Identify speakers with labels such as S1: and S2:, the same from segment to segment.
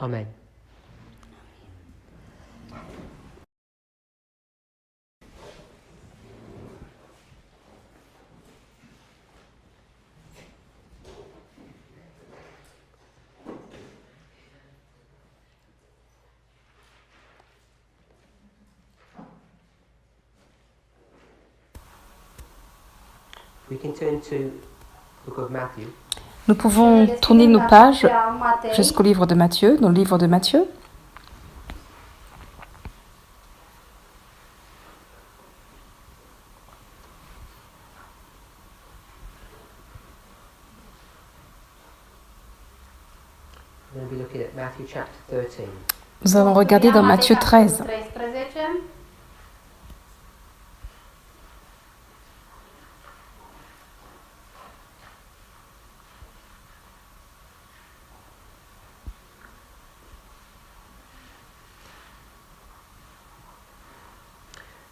S1: Amen. We can turn to the book of Matthew.
S2: Nous pouvons tourner nos pages jusqu'au livre de Matthieu, dans le livre de Matthieu.
S1: We're going to be looking at Matthew chapter 13.
S2: Nous allons regarder dans Matthieu 13.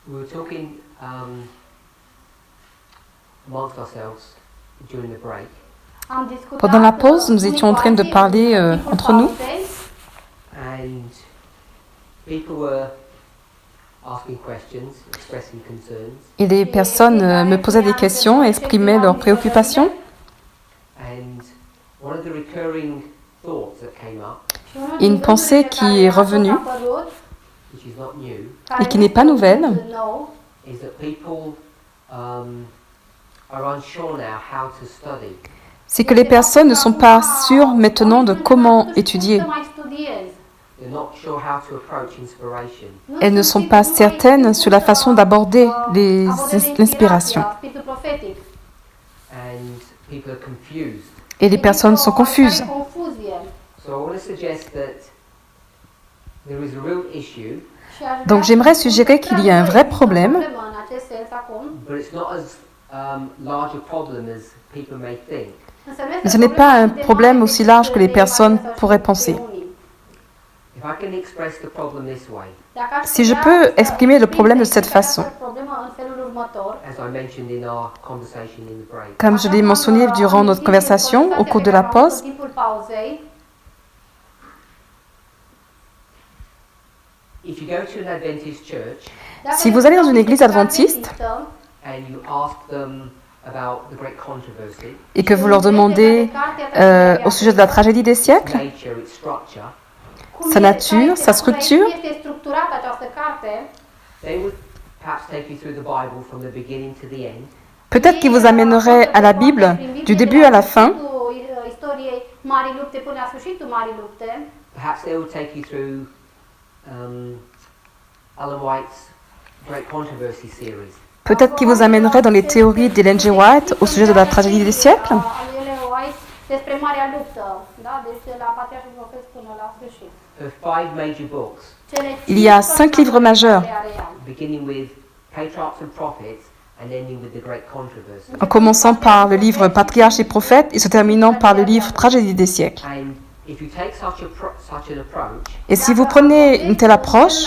S1: We were talking amongst ourselves during the break.
S2: Pendant la pause, nous étions en train de parler entre nous.
S1: And people were asking questions, expressing concerns.
S2: Et les personnes me posaient des questions et exprimaient leurs préoccupations.
S1: And one of the recurring thoughts that came up,
S2: Et une pensée qui est revenue
S1: which is not new,
S2: et qui n'est pas nouvelle,
S1: is that people are unsure now how to study.
S2: c'est que les personnes ne sont pas sûres maintenant de comment étudier.
S1: They're not sure how to approach inspiration.
S2: Elles ne sont pas certaines sur la façon d'aborder l'inspiration.
S1: And people are confused.
S2: Et les personnes sont confuses.
S1: So I want to suggest that there is a real issue,
S2: Donc j'aimerais suggérer qu'il y a un vrai problème,
S1: but it's not as large a problem as people may think.
S2: mais ce n'est pas un problème aussi large que les personnes pourraient penser.
S1: If I can express the problem this way,
S2: Si je peux exprimer le problème de cette façon,
S1: as I mentioned in our conversation in the break,
S2: comme je l'ai mentionné durant notre conversation au cours de la pause,
S1: if you go to an Adventist church
S2: si vous allez dans une église adventiste
S1: and you ask them about the great controversy,
S2: et que vous leur demandez au sujet de la tragédie des siècles,
S1: nature, its structure,
S2: sa nature, sa structure,
S1: they would perhaps take you through the Bible from the beginning to the end.
S2: peut-être qu'ils vous amèneraient à la Bible du début à la fin.
S1: Perhaps they will take you through Ellen White's Great Controversy series.
S2: Peut-être qu'ils vous amèneraient dans les théories d'Ellen G. White au sujet de la tragédie des siècles.
S1: Her 5 major books,
S2: Il y a 5 livres majeurs,
S1: beginning with Patriarchs and Prophets and ending with the Great Controversy.
S2: en commençant par le livre Patriarches et prophètes et se terminant par le livre Tragédie des siècles.
S1: And if you take such an approach,
S2: Et si vous prenez une telle approche,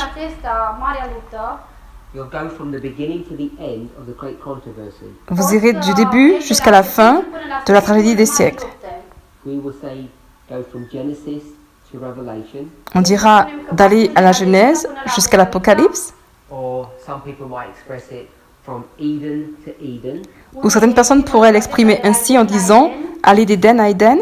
S1: you'll go from the beginning to the end of the Great Controversy.
S2: vous irez du début jusqu'à la fin de la tragédie des siècles.
S1: We will say go from Genesis to Revelation,
S2: On dira d'aller à la Genèse jusqu'à l'Apocalypse,
S1: or some people might express it from Eden to Eden.
S2: ou certaines personnes pourraient l'exprimer ainsi en disant aller d'Éden à Éden.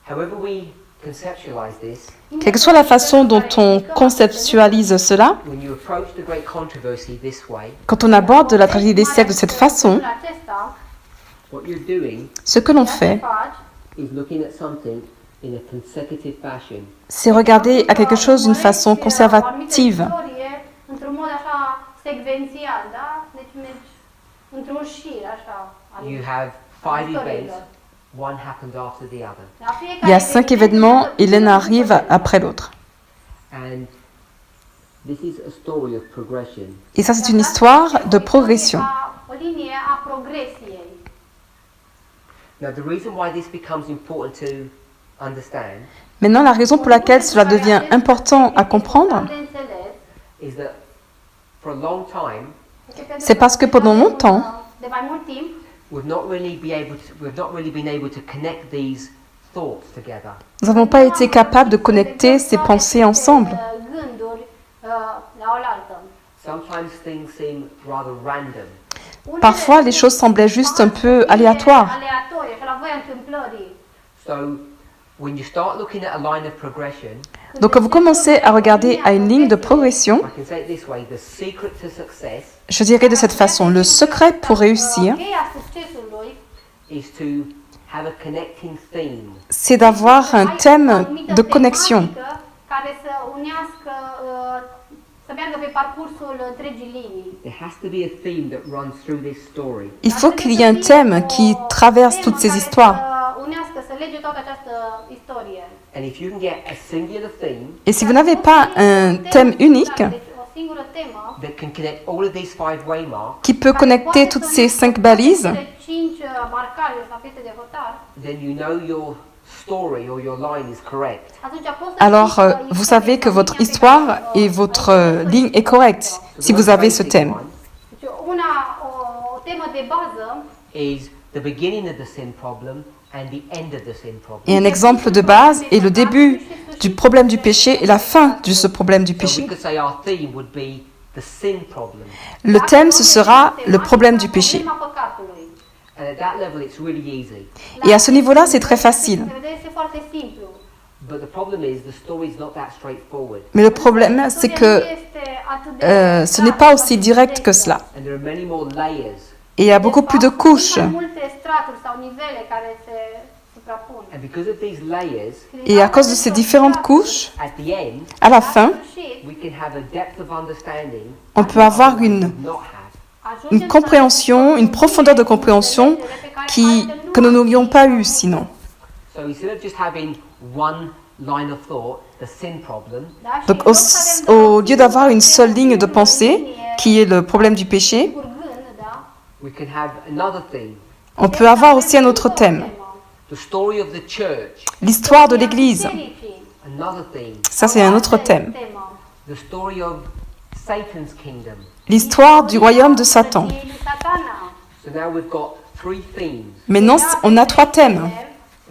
S1: However we conceptualize this,
S2: Quelle que soit la façon dont on conceptualise cela,
S1: when you approach the Great Controversy this way,
S2: quand on aborde la tragédie des siècles de cette façon,
S1: what you're doing
S2: ce que l'on fait,
S1: is looking at something in a consecutive fashion.
S2: c'est regarder à quelque chose d'une façon conservative.
S1: You have 5 events, one happens after the other.
S2: Il y a 5 événements et l'un arrive après l'autre.
S1: And this is a story of progression.
S2: Et ça, c'est une histoire de progression.
S1: Now the reason why this becomes important to understand
S2: Maintenant, la raison pour laquelle cela devient important à comprendre,
S1: is that for a long time
S2: c'est parce que pendant longtemps,
S1: we've not really been able to connect these thoughts together.
S2: Nous n'avons pas été capables de connecter ces pensées ensemble.
S3: Gânduri la oaltă.
S1: Sometimes things seem rather random.
S2: Parfois, les choses semblaient juste un peu aléatoires.
S3: Aleatorie, și la voia întâmplării.
S1: So when you start looking at a line of progression,
S2: Donc, quand vous commencez à regarder à une ligne de progression,
S1: I can say it this way, the secret to success
S2: je dirais de cette façon, le secret pour réussir,
S3: Cheia succesului
S1: is to have a connecting theme.
S2: c'est d'avoir un thème de connexion.
S3: care să unească, să meargă pe parcursul întregii linii.
S1: There has to be a theme that runs through this story.
S2: Il faut qu'il y ait un thème qui traverse toutes ces histoires.
S3: Să unească, să lege toată această istorie.
S1: And if you can get a singular theme
S2: Et si vous n'avez pas un thème unique
S3: Deci o singură temă
S1: that can connect all of these 5 waymarks,
S2: qui peut connecter toutes ces 5 balises,
S3: cele 5 marcare sau piste de hotar,
S1: then you know your story or your line is correct.
S3: atunci poți să
S2: alors
S3: știi că
S2: vous savez que votre histoire et votre ligne est correcte si vous avez ce thème.
S3: Deci o temă de bază
S1: Is the beginning of the sin problem and the end of the sin problem.
S2: Et un exemple de base est le début du problème du péché et la fin de ce problème du
S1: So we
S2: péché.
S1: could say our theme would be the sin problem.
S2: Le thème, ce sera le problème du péché.
S3: Problema păcatului.
S1: And at that level it's really easy.
S2: Et à ce niveau-là, c'est très facile.
S3: Este foarte simplu.
S1: But the problem is the story is not that straightforward.
S2: Mais le problème, c'est que ce n'est pas aussi direct que cela.
S1: And there are many more layers.
S2: Et il y a beaucoup plus de couches.
S3: Mai multe straturi sau nivele care se suprapun.
S1: And because of these layers,
S2: Et à cause de ces différentes couches,
S1: at the end,
S2: à la fin,
S1: we can have a depth of understanding
S2: on peut avoir
S1: we do not have.
S2: une compréhension, une profondeur de compréhension que nous n'aurions pas eu sinon.
S1: So instead of just having one line of thought, the sin problem,
S2: Donc au lieu d'avoir une seule ligne de pensée, qui est le problème du péché,
S1: we can have another theme.
S2: on peut avoir aussi un autre thème,
S1: The story of the church,
S2: l'histoire de l'Église.
S1: another theme.
S2: Ça, c'est un autre thème.
S1: The story of Satan's kingdom.
S2: L'histoire du royaume de Satan.
S1: So now we've got 3 themes.
S2: Maintenant, on a 3 thèmes.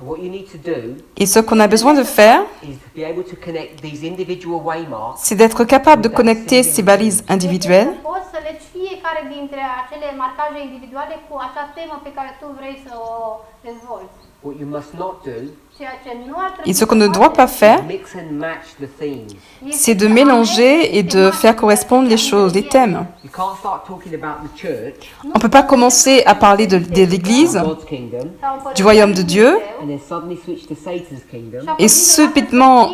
S1: And what you need to do
S2: Et ce qu'on a besoin de faire,
S1: is to be able to connect these individual waymarks
S2: c'est d'être capable de connecter ces balises individuelles
S3: Poți să legi fiecare dintre acele marcaje individuale cu acea temă pe care tu vrei să o dezvolți.
S1: What you must not do
S3: Ceea ce nu ar trebui
S2: et ce qu'on ne doit pas faire,
S1: is mix and match the themes.
S2: c'est de mélanger et de faire correspondre les choses, les thèmes.
S1: You can't start talking about the church,
S2: On ne peut pas commencer à parler de l'Église,
S1: God's kingdom,
S2: du royaume de Dieu,
S1: and then suddenly switch to Satan's kingdom,
S2: et subitement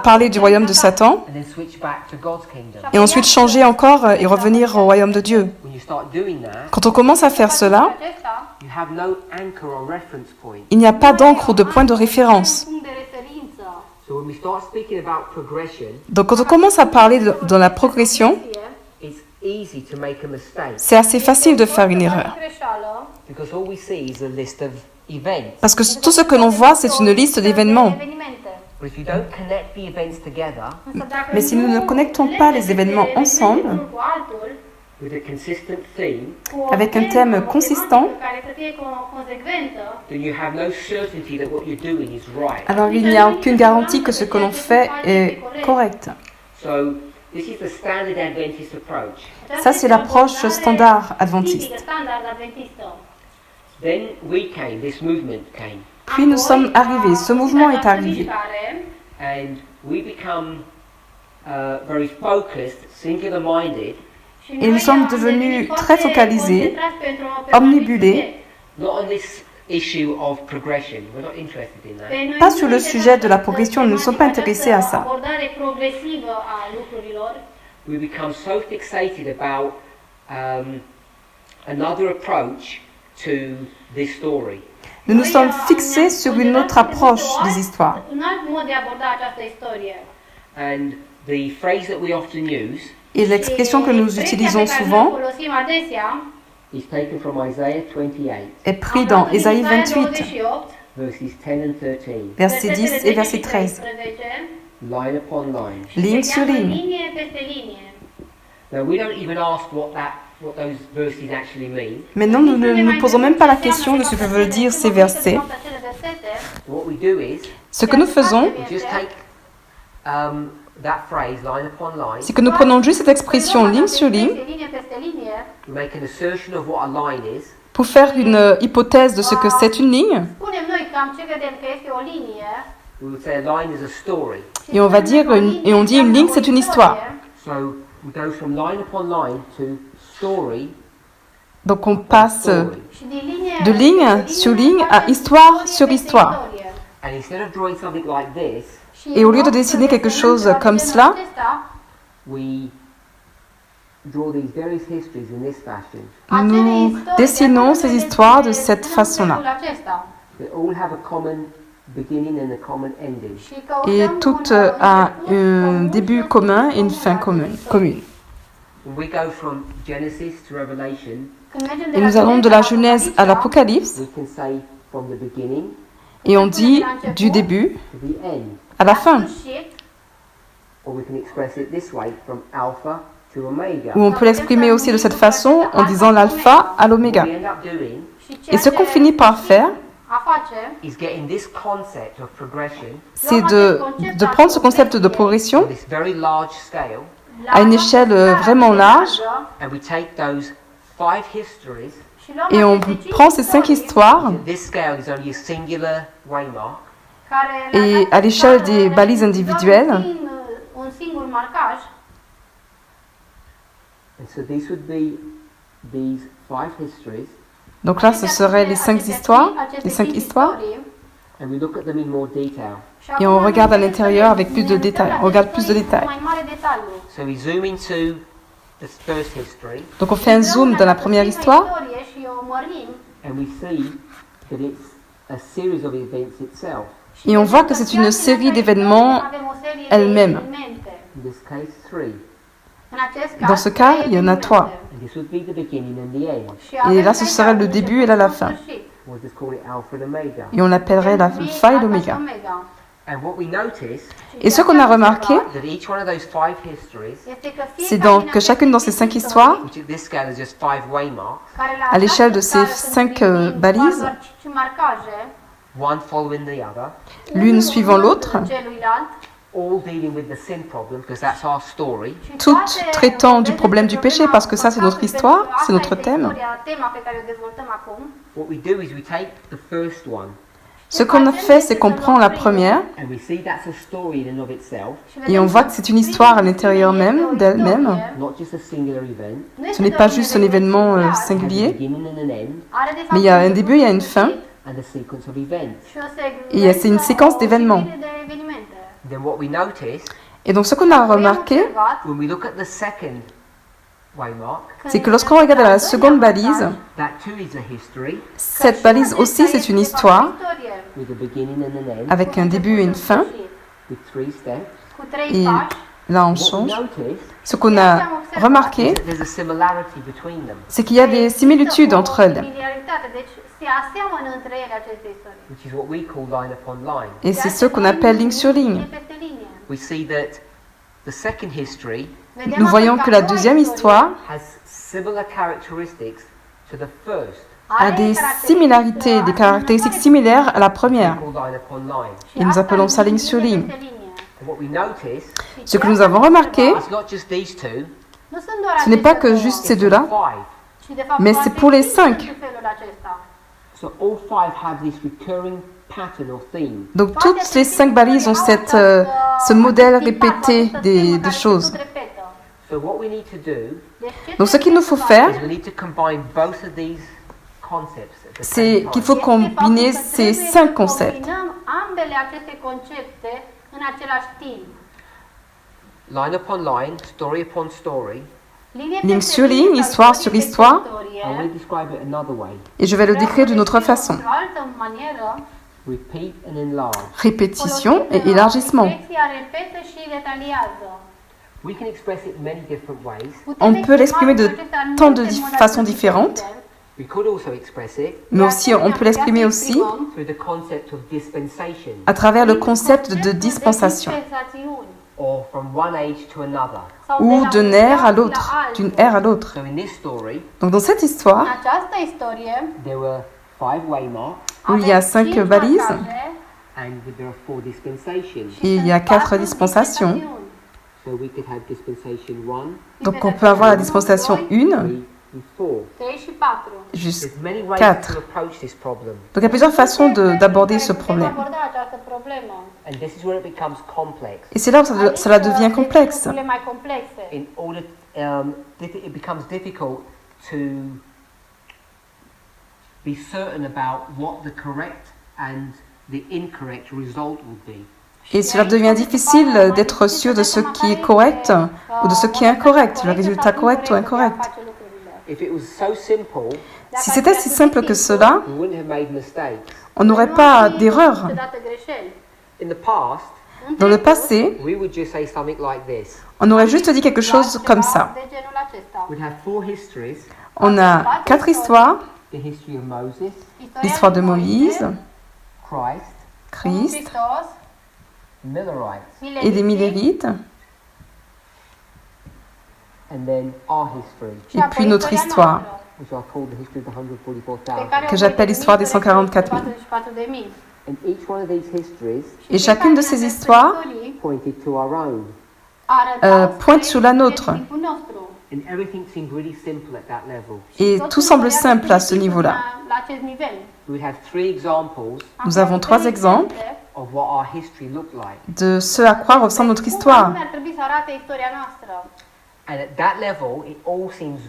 S2: parler du royaume de Satan,
S1: and then switch back to God's kingdom.
S2: et ensuite changer encore et revenir au royaume de Dieu.
S1: When you start doing that,
S2: Quand on commence à faire cela,
S1: you have no anchor or reference point.
S2: il n'y a pas d'encre ou de point de référence.
S3: punct de referință.
S1: So when we start speaking about progression,
S2: Donc quand on commence à parler dans la progression,
S1: it's easy to make a mistake
S2: c'est assez facile de faire une erreur.
S3: Greșeală.
S1: because all we see is a list of events.
S2: Parce que tout ce que l'on voit, c'est une liste d'événements.
S1: But if you don't connect the events together
S2: Mais si nous ne connectons pas les événements ensemble,
S1: with a consistent theme,
S2: avec un thème consistant,
S1: then you have no certainty that what you're doing is right.
S2: alors il n'y a aucune garantie que ce que l'on fait est correct.
S1: So this is the standard Adventist approach.
S2: Ça, c'est l'approche standard adventiste.
S1: Then this movement came,
S2: Puis nous sommes arrivés, ce mouvement est arrivé.
S1: and we become very focused, singular-minded,
S2: Et nous sommes devenus très focalisés, omnibulés,
S1: not on this issue of progression. We're not interested in that.
S2: pas sur le sujet de la progression, nous ne sommes pas intéressés à ça.
S1: We become so fixated about another approach to this story.
S2: Nous nous sommes fixés sur une autre approche des histoires.
S1: And the phrase that we often use
S2: Et l'expression que nous utilisons souvent
S1: is taken from Isaiah 28,
S2: est prise dans Ésaïe 28,
S1: verses 10 and 13,
S2: versets 10 et verset 13,
S1: line upon line.
S2: ligne sur ligne.
S1: Now we don't even ask what those verses actually mean.
S2: Maintenant, nous ne nous posons même pas la question de ce que veulent dire ces versets.
S3: versete,
S1: So what we do is
S2: Ce que nous faisons,
S1: we just take that phrase line upon line.
S2: c'est que nous prenons juste cette expression ligne sur ligne
S3: linie peste linie,
S1: We make an assertion of what a line is.
S2: pour faire une hypothèse de ce que c'est une ligne.
S3: spunem noi cam ce credem că este o linie.
S1: We would say a line is a story.
S3: Și
S2: Et on va
S3: spunem
S2: dire
S3: că o
S2: une-
S3: linie
S2: et on dit une
S3: înseamnă
S2: ligne,
S3: o
S2: c'est une
S3: istorie.
S2: histoire.
S1: So we go from line upon line to story.
S2: Donc on passe
S3: Și din linie,
S2: de ligne sur ligne à histoire sur histoire.
S1: And instead of drawing something like this,
S2: Et au lieu de dessiner quelque chose comme cela,
S1: we draw these various histories in this fashion.
S2: nous dessinons ces histoires de cette façon-là.
S1: They all have a common beginning and a common ending.
S2: Et toutes a un début commun et une fin commune.
S1: When we go from Genesis to Revelation,
S2: Et nous allons de la Genèse à l'Apocalypse
S1: we can say from the beginning
S2: et on dit du début
S1: to the end.
S2: à la fin.
S1: Or we can express it this way, from Alpha to Omega.
S2: Ou on peut l'exprimer aussi de cette façon en disant l'alpha à
S1: What
S2: l'oméga.
S1: we end up doing
S2: Et ce qu'on finit par faire,
S1: is getting this concept of progression
S2: c'est de prendre ce concept de progression
S1: on this very large scale,
S2: à une échelle vraiment large
S1: and we take those 5 histories.
S2: et on prend ces 5 histoires
S1: This scale is only a singular waymark,
S2: et à l'échelle des balises individuelles,
S3: un singur marcaj.
S1: and so this would be these 5 histories,
S2: donc là ce seraient les 5 histoires,
S1: and we look at them in more detail.
S2: et on regarde à l'intérieur avec plus de détails, on regarde plus de détails.
S1: So we zoom into the first history,
S2: Donc on fait un zoom dans la première histoire
S1: and we see that it's a series of events itself.
S2: et on voit que c'est une série d'événements elle-même.
S1: In this case, 3.
S2: Dans ce cas, il y en a 3.
S1: And this would be the beginning and the end.
S2: Et là ce serait le début et là la fin.
S1: We'll just call it Alpha and Omega.
S2: Et on l'appellerait l'alpha et l'oméga.
S1: And what we notice
S2: Et ce qu'on a remarqué,
S1: that each one of those 5 histories,
S2: c'est donc que chacune dans ces 5 histoires,
S1: which at this scale is just 5 waymarks,
S2: à l'échelle de ces 5 balises,
S1: one following the other,
S2: l'une suivant l'autre,
S1: all dealing with the sin problem, because that's our story.
S2: toutes traitant du problème du péché, parce que ça c'est notre histoire, c'est notre thème.
S1: What we do is we take the first one,
S2: Ce qu'on a fait, c'est qu'on prend la première
S1: and we see that's a story in and of itself,
S2: et on voit que c'est une histoire à l'intérieur même d'elle-même.
S1: not just a singular event,
S2: Ce n'est pas juste un événement
S1: it has a
S2: singulier,
S1: beginning and an end,
S2: mais il y a un début, il y a une fin,
S1: and a sequence of events.
S2: et c'est une séquence d'événements.
S1: Then what we notice,
S2: Et donc ce qu'on a remarqué,
S1: when we look at the second waymark,
S2: c'est que lorsqu'on regarde la seconde balise,
S1: that too is a history
S2: cette balise aussi c'est une histoire
S1: with a beginning and an end,
S2: avec un début et une fin.
S1: with 3 steps.
S2: Et là on
S1: What we
S2: change.
S1: notice
S2: Ce qu'on a remarqué,
S1: is that there's a similarity between them,
S2: c'est qu'il y a des similitudes entre elles.
S1: which is what we call line upon line.
S2: Et c'est ce qu'on appelle ligne sur ligne.
S1: We see that the second history
S2: Nous voyons que la deuxième histoire
S1: has similar characteristics to the first,
S2: a des similarités, des caractéristiques similaires à la première.
S1: called line upon line.
S2: Et nous appelons ça ligne sur ligne.
S1: And what we notice,
S2: Ce que nous avons remarqué,
S1: it's not just these two,
S2: ce n'est pas que juste ces deux-là,
S1: 5.
S2: mais c'est pour les 5.
S1: So all 5 have this recurring pattern or theme.
S2: Donc toutes les 5 balises ont ce modèle répété de choses.
S1: So what we need to do
S2: Donc ce qu'il nous faut faire,
S1: is we need to combine both of these concepts at the
S2: c'est
S1: same
S2: qu'il
S1: time.
S2: faut combiner ces 5 concepts.
S3: Ambele aceste concepte în același timp.
S1: Line upon line, story upon story.
S2: Ligne sur ligne, histoire sur histoire.
S1: I want to describe it another way.
S2: Et je vais le décrire d'une autre façon.
S3: Într-o altă manieră,
S1: Repeat and enlarge.
S2: Répétition et élargissement.
S3: expresia repetă și detaliază.
S1: We can express it many different ways.
S2: On peut l'exprimer de tant de façons différentes,
S1: We could also express it
S2: mais aussi on peut l'exprimer aussi
S1: through the concept of dispensation,
S2: à travers le concept de dispensation,
S1: or from one age to another.
S2: ou d'une ère à l'autre, d'une ère à l'autre.
S1: So in this story,
S2: Donc dans cette
S3: În
S2: histoire,
S3: această istorie
S1: there were 5 waymarks,
S2: où il y a 5
S3: cinq
S2: balises
S3: marcaje
S1: and there are 4 dispensations.
S3: și
S2: et il
S3: sunt
S2: y a 4
S3: patru
S2: dispensations.
S3: dispensațiuni.
S1: So we could have dispensation 1,
S2: Donc on peut avoir la dispensation 1
S1: 3, and 4.
S3: 3 și 4.
S2: jusqu'à
S1: There's many ways
S2: 4.
S1: to approach this problem,
S2: Donc il y a plusieurs façons d'aborder ce problème.
S3: Aborda această problemă.
S1: and this is where it becomes complex.
S2: Et c'est là où cela devient complexe.
S3: Lucrurile mai complexe.
S1: In order, it becomes difficult to be certain about what the correct and the incorrect result will be.
S2: Et cela devient difficile d'être sûr de ce qui est correct ou de ce qui est incorrect, le résultat correct ou incorrect.
S1: If it was so simple,
S2: Si c'était si simple que cela,
S1: we wouldn't have made mistakes.
S2: on n'aurait pas d'erreur.
S1: In the past,
S2: Dans le passé,
S1: we would just say something like this.
S2: on aurait juste dit quelque chose comme ça.
S1: We'd have 4 histories:
S2: On a 4 histoires,
S1: the history of Moses,
S2: l'histoire de Moïse,
S1: Christ,
S2: Christ
S1: Millerites,
S2: et des Millérites,
S1: and then our history,
S2: et puis notre histoire,
S1: which I call the history of the 144,000.
S2: que j'appelle l'histoire des 144 000.
S1: And each one of these histories
S2: Et chacune de ces histoires
S1: pointed to our own.
S2: pointe sur la nôtre.
S1: And everything seemed really simple at that level.
S2: Et tout semble simple à ce niveau-là.
S1: We would have 3 examples
S2: Nous avons 3 exemples
S1: of what our history looked like.
S2: de ce à quoi ressemble notre histoire.
S1: And at that level, it all seems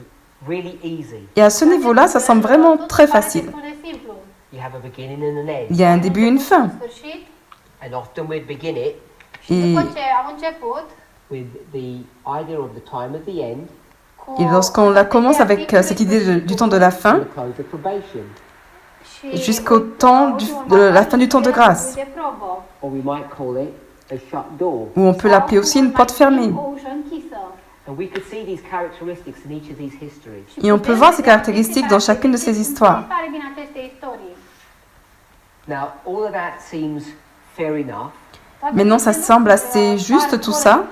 S1: really easy.
S2: Et à ce niveau-là, ça semble vraiment très facile.
S1: You have a beginning and an end.
S2: Il y a un début et une fin.
S1: And often we'd begin it
S2: Et,
S1: with the idea of the time of the end
S2: et lorsqu'on la commence avec cette idée du temps de la
S1: and
S2: fin,
S1: the close of probation.
S2: jusqu'au temps de la fin du temps de grâce,
S1: Or we might call it a shut door.
S2: où on peut l'appeler aussi une porte fermée.
S1: And we could see these characteristics in each of these histories.
S2: Et on peut voir ces caractéristiques dans chacune de ces histoires.
S1: Now, all of that seems fair enough,
S2: Maintenant, ça semble assez juste tout ça,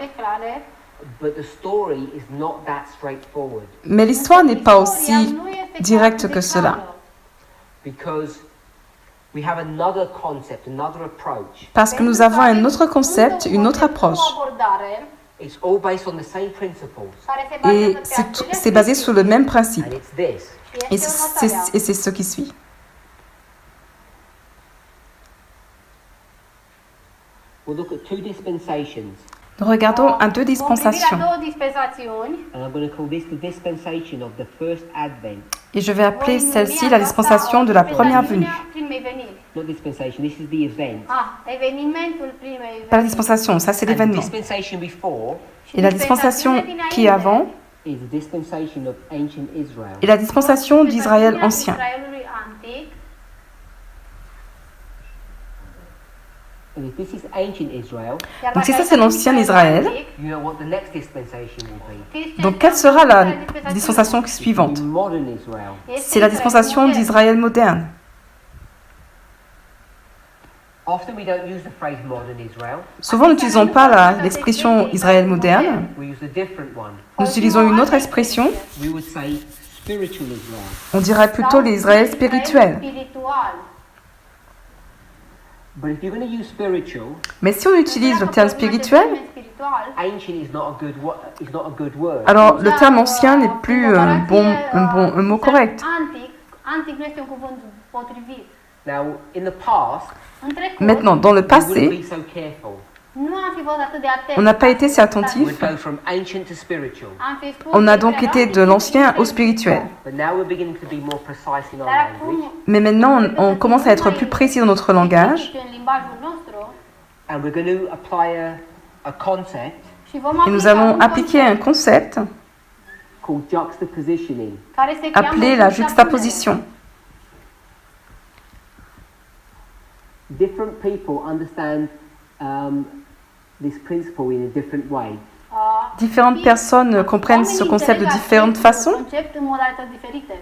S1: but the story is not that straightforward
S2: mais l'histoire n'est pas aussi directe que cela.
S1: because we have another concept, another approach.
S2: Parce que nous avons un autre concept, une autre approche.
S1: It's all based on the same principles,
S2: Et c'est basé sur le même principe.
S1: and it's this.
S2: Et c'est ce qui suit.
S1: We'll look at 2 dispensations,
S2: Nous regardons à 2 dispensations.
S1: and I'm going to call this the dispensation of the first advent.
S2: Et je vais appeler celle-ci la dispensation de la première venue.
S1: Not dispensation, this is the event.
S2: Pas la dispensation, ça c'est
S1: And the
S2: l'événement.
S1: dispensation before
S2: Et la dispensation qui est avant
S1: is the dispensation of ancient Israel.
S2: est la dispensation d'Israël ancien.
S1: And if this is ancient Israel,
S2: Donc si ça c'est l'ancien Israël,
S1: you know what the next dispensation will be.
S2: donc quelle sera la dispensation suivante?
S1: The modern Israel.
S2: C'est la dispensation d'Israël moderne.
S1: Often we don't use the phrase modern Israel,
S2: Souvent nous n'utilisons pas l'expression Israël moderne,
S1: we use a different one.
S2: nous utilisons une autre expression,
S1: We would say spiritual Israel.
S2: on dirait plutôt l'Israël spirituel.
S1: But if you're going to use spiritual,
S2: Mais si on utilise le terme spirituel,
S1: ancient is not a good word.
S2: alors le terme ancien n'est plus un mot correct.
S3: Antic nu este un cuvânt potrivit.
S1: Now, in the past,
S3: În trecut,
S2: Maintenant, dans le
S1: we wouldn't
S2: passé,
S1: be so careful.
S3: nu am fi fost atât de atenți.
S2: on n'a pas été si
S1: We'd
S2: attentif.
S1: go from ancient to spiritual.
S3: Am fi spus
S2: On a
S3: că
S2: donc
S3: era
S2: été de l'ancien au spirituel.
S1: But now we're beginning to be more precise in our
S3: Dar acum,
S1: language.
S2: Mais maintenant, on commence à être plus précis dans notre langage.
S3: specific în limbajul nostru
S1: And we're going to apply a concept
S3: și vom
S2: Et nous
S3: aplica
S2: allons
S3: un
S2: appliquer un
S3: concept
S2: concept
S1: called juxtapositioning.
S3: care se cheamă
S2: appelé la juxtaposition.
S1: Different people understand this principle in a different way.
S2: Différentes personnes comprennent ce concept de différentes façons.
S3: Concept în modalități diferite.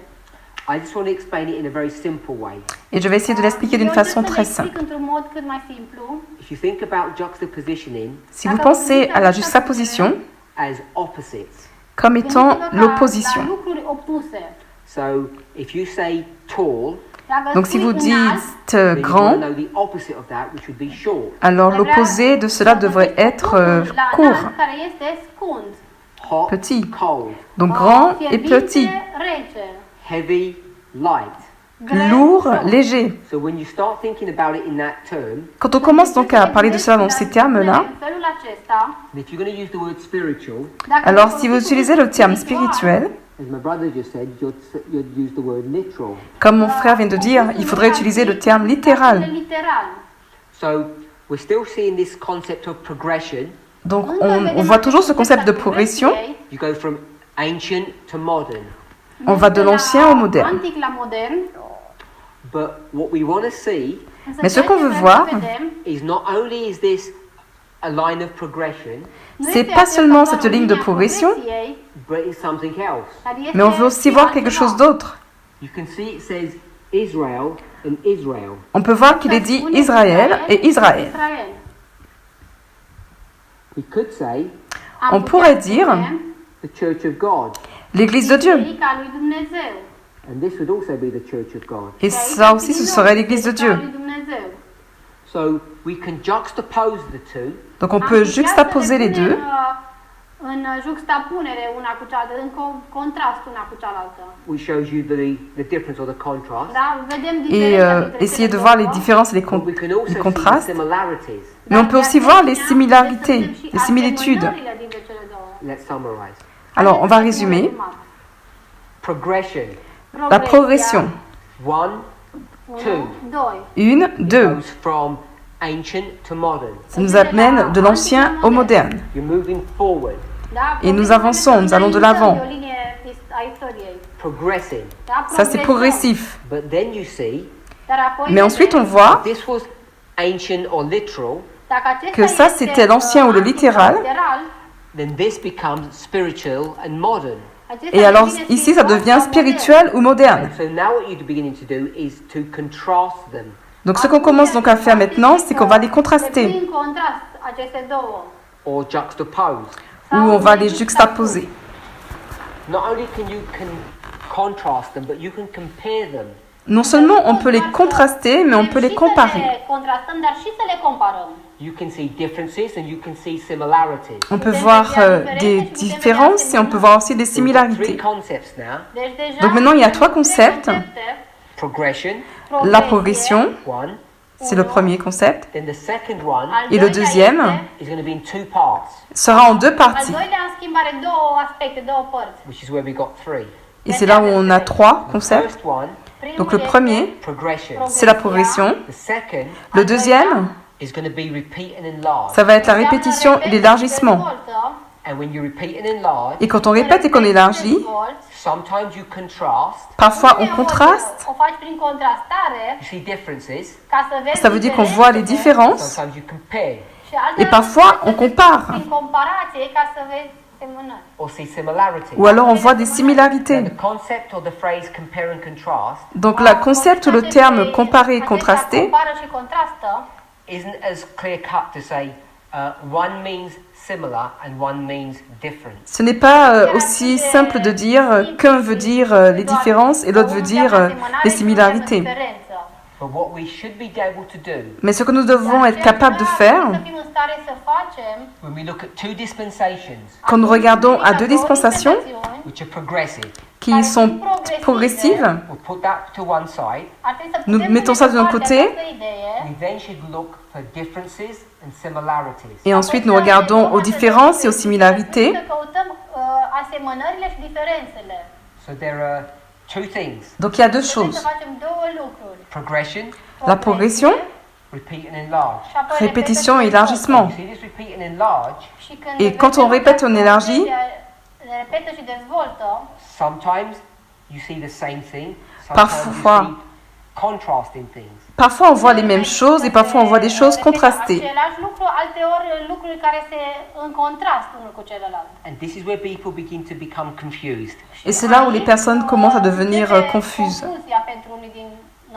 S1: I just want to explain it in a very simple way.
S2: Et je vais essayer de l'expliquer d'une façon très simple.
S3: Într-un mod cât mai simplu.
S1: If you think about juxtapositioning
S2: Si vous pensez à la juxtaposition
S1: as opposites,
S2: comme étant
S3: Gândiți-vă la
S2: l'opposition.
S3: lucruri opuse.
S1: so if you say tall,
S3: Dacă
S2: Donc si
S3: spui
S2: vous
S3: înalt,
S2: dites
S1: then you want
S2: grand,
S1: to know the opposite of that, which would be short.
S2: alors l'opposé de cela devrait être
S3: la
S2: court,
S3: înalt, care este scund.
S1: Hot,
S2: petit.
S1: cold,
S2: Donc grand et
S3: Fierbinte,
S2: petit,
S3: rece.
S1: heavy, light.
S3: Greu,
S2: lourd,
S3: ușor.
S2: léger.
S1: So when you start thinking about it in that term,
S2: Quand on commence donc à parler de cela dans ces termes-là,
S3: În felul acesta,
S1: if you're going to use the word spiritual,
S3: dacă
S2: alors
S3: folosim
S2: si vous utilisez le terme spirituel,
S1: as my brother just said, you'd use the word literal.
S2: comme mon frère vient de dire, il faudrait utiliser le terme littéral.
S3: Literal.
S1: So we're still seeing this concept of progression.
S2: Donc on voit toujours ce concept de progression.
S1: You go from ancient to modern.
S2: On va de l'ancien au moderne.
S3: Antic la modern.
S1: But what we want to see
S2: Mais ce qu'on veut voir,
S1: is not only is this a line of progression,
S2: c'est pas seulement cette ligne de progression,
S1: but it's something else.
S2: mais on veut aussi voir quelque chose d'autre.
S1: You can see it says Israel and Israel.
S2: On peut voir qu'il est dit Israël et Israël.
S1: We could say
S2: On pourrait dire
S1: the Church of God,
S2: l'Église de Dieu.
S3: Biserica lui Dumnezeu.
S1: and this would also be the Church of God.
S2: Et ça aussi, ce serait l'Église de Dieu.
S3: Lui Dumnezeu.
S1: So we can juxtapose the two.
S2: Donc on peut juxtaposer les deux.
S3: În juxtapunere una cu cealaltă, în contrast una cu cealaltă.
S1: Which shows you the difference or the contrast.
S3: Da? Vedem
S2: Et
S3: diferența dintre
S2: essayer de
S3: cele
S2: voir les
S3: două.
S2: différences et
S1: But we can also
S2: les
S1: see the
S2: contrastes.
S1: similarities.
S2: Mais on peut aussi voir les similarités, les similitudes.
S3: Asemănările dintre cele două.
S1: Let's summarize.
S2: Alors on va résumer.
S1: Progression.
S2: La progression.
S1: 1, 2.
S3: 2.
S2: Une, deux.
S1: Goes from ancient to modern.
S2: Ça nous amène de l'ancien au moderne.
S1: You're moving forward,
S3: Da?
S2: Et nous avançons, nous allons de l'avant.
S3: E o linie a istoriei.
S1: progressing.
S3: Da?
S2: Ça c'est progressif.
S1: But then you see,
S3: Dar apoi
S2: Mais ensuite on voit
S1: this was ancient or literal,
S3: dacă acesta
S2: que ça,
S3: este,
S2: c'était l'ancien ou le
S3: antic
S2: littéral.
S3: literal,
S1: then this becomes spiritual and modern.
S3: acesta
S2: Et alors
S3: devine
S2: ici ça
S3: spiritual
S2: devient
S3: sau
S2: spirituel ou moderne.
S1: And so now what you're beginning to do is to contrast them.
S2: Donc ce qu'on commence donc à faire maintenant, c'est qu'on va les
S3: modern.
S2: contraster
S3: Le pui în contrast aceste două.
S1: Or juxtapose.
S2: ou on va les juxtaposer.
S1: Not only can you contrast them, but you can compare them.
S2: Non seulement on peut les contraster, mais on peut les comparer.
S3: Contrastăm, dar și să le comparăm.
S1: You can see differences and you can see similarities.
S2: On peut voir des différences et on peut voir aussi des
S1: So we've got three
S2: similarités.
S1: concepts now.
S3: Deci deja
S2: Donc maintenant, il y a trois concepts.
S1: Progression,
S2: La progression,
S1: one.
S2: c'est le premier concept,
S1: Then the second one
S3: Al
S2: et le
S3: doilea
S2: deuxième
S3: este-
S1: is going to be in two parts,
S2: sera en deux
S3: Al
S2: parties.
S3: doilea, în schimb, are două aspecte, două părți.
S1: which is where we got three.
S2: Et c'est là où on a trois
S1: The
S2: concepts.
S1: first one,
S3: Primul
S2: Donc le
S3: este
S2: premier,
S1: progression.
S2: c'est la progression.
S1: The second
S2: Le deuxième,
S1: is going to be repeat and enlarge.
S2: ça va être la répétition et l'élargissement.
S1: And when you repeat and enlarge,
S2: Et quand on répète et qu'on élargit,
S1: sometimes you contrast,
S2: parfois on contraste.
S3: O faci prin contrastare
S1: you see differences,
S3: ca să vezi
S2: Ça veut dire qu'on voit les différences
S1: sometimes you compare
S3: și altă
S2: et parfois on compare.
S3: prin comparație ca să vezi semănări.
S1: or see similarities.
S2: Ou alors on voit des
S1: Now,
S2: similarités.
S1: the concept or the phrase compare and contrast
S2: Donc le concept ou le terme comparer et
S3: Acesta
S2: contraster
S3: compară și contrastă.
S1: isn't as clear cut to say one means similar and one means different.
S2: ce n'est pas aussi simple de dire qu'un veut dire les différences et l'autre veut dire les similarités.
S1: But what we should be able to do
S2: Mais ce que nous devons être capables de faire
S3: Să fim în stare să facem
S1: when we look at two dispensations
S2: quand nous regardons à deux dispensations
S1: which are progressive,
S2: qui sont progressives,
S1: we'll put that to one side.
S2: nous mettons ça de notre côté
S1: We then should look for differences and similarities.
S2: et ensuite nous regardons aux différences et aux similarités.
S3: Să căutăm asemănările și diferențele.
S1: So there are two things:
S2: Donc il y a deux
S3: Trebuie
S2: choses.
S3: să facem două lucruri.
S1: progression,
S2: La progression,
S1: repeat and enlarge.
S3: Și apoi
S2: répétition et
S1: You
S2: élargissement.
S1: see this repeat and enlarge.
S3: Și când
S2: Et quand on répète, on élargit.
S3: le repetă și dezvoltă.
S1: Sometimes you see the same thing.
S2: Parfois.
S1: you see contrasting things.
S2: Parfois on voit les mêmes choses et parfois on voit des choses contrastées.
S3: Același lucru, alteori lucruri care se în contrast unul cu celălalt.
S1: And this is where people begin to become confused.
S2: Et c'est là où les personnes commencent à devenir confuses.
S3: Confuzia pentru unii din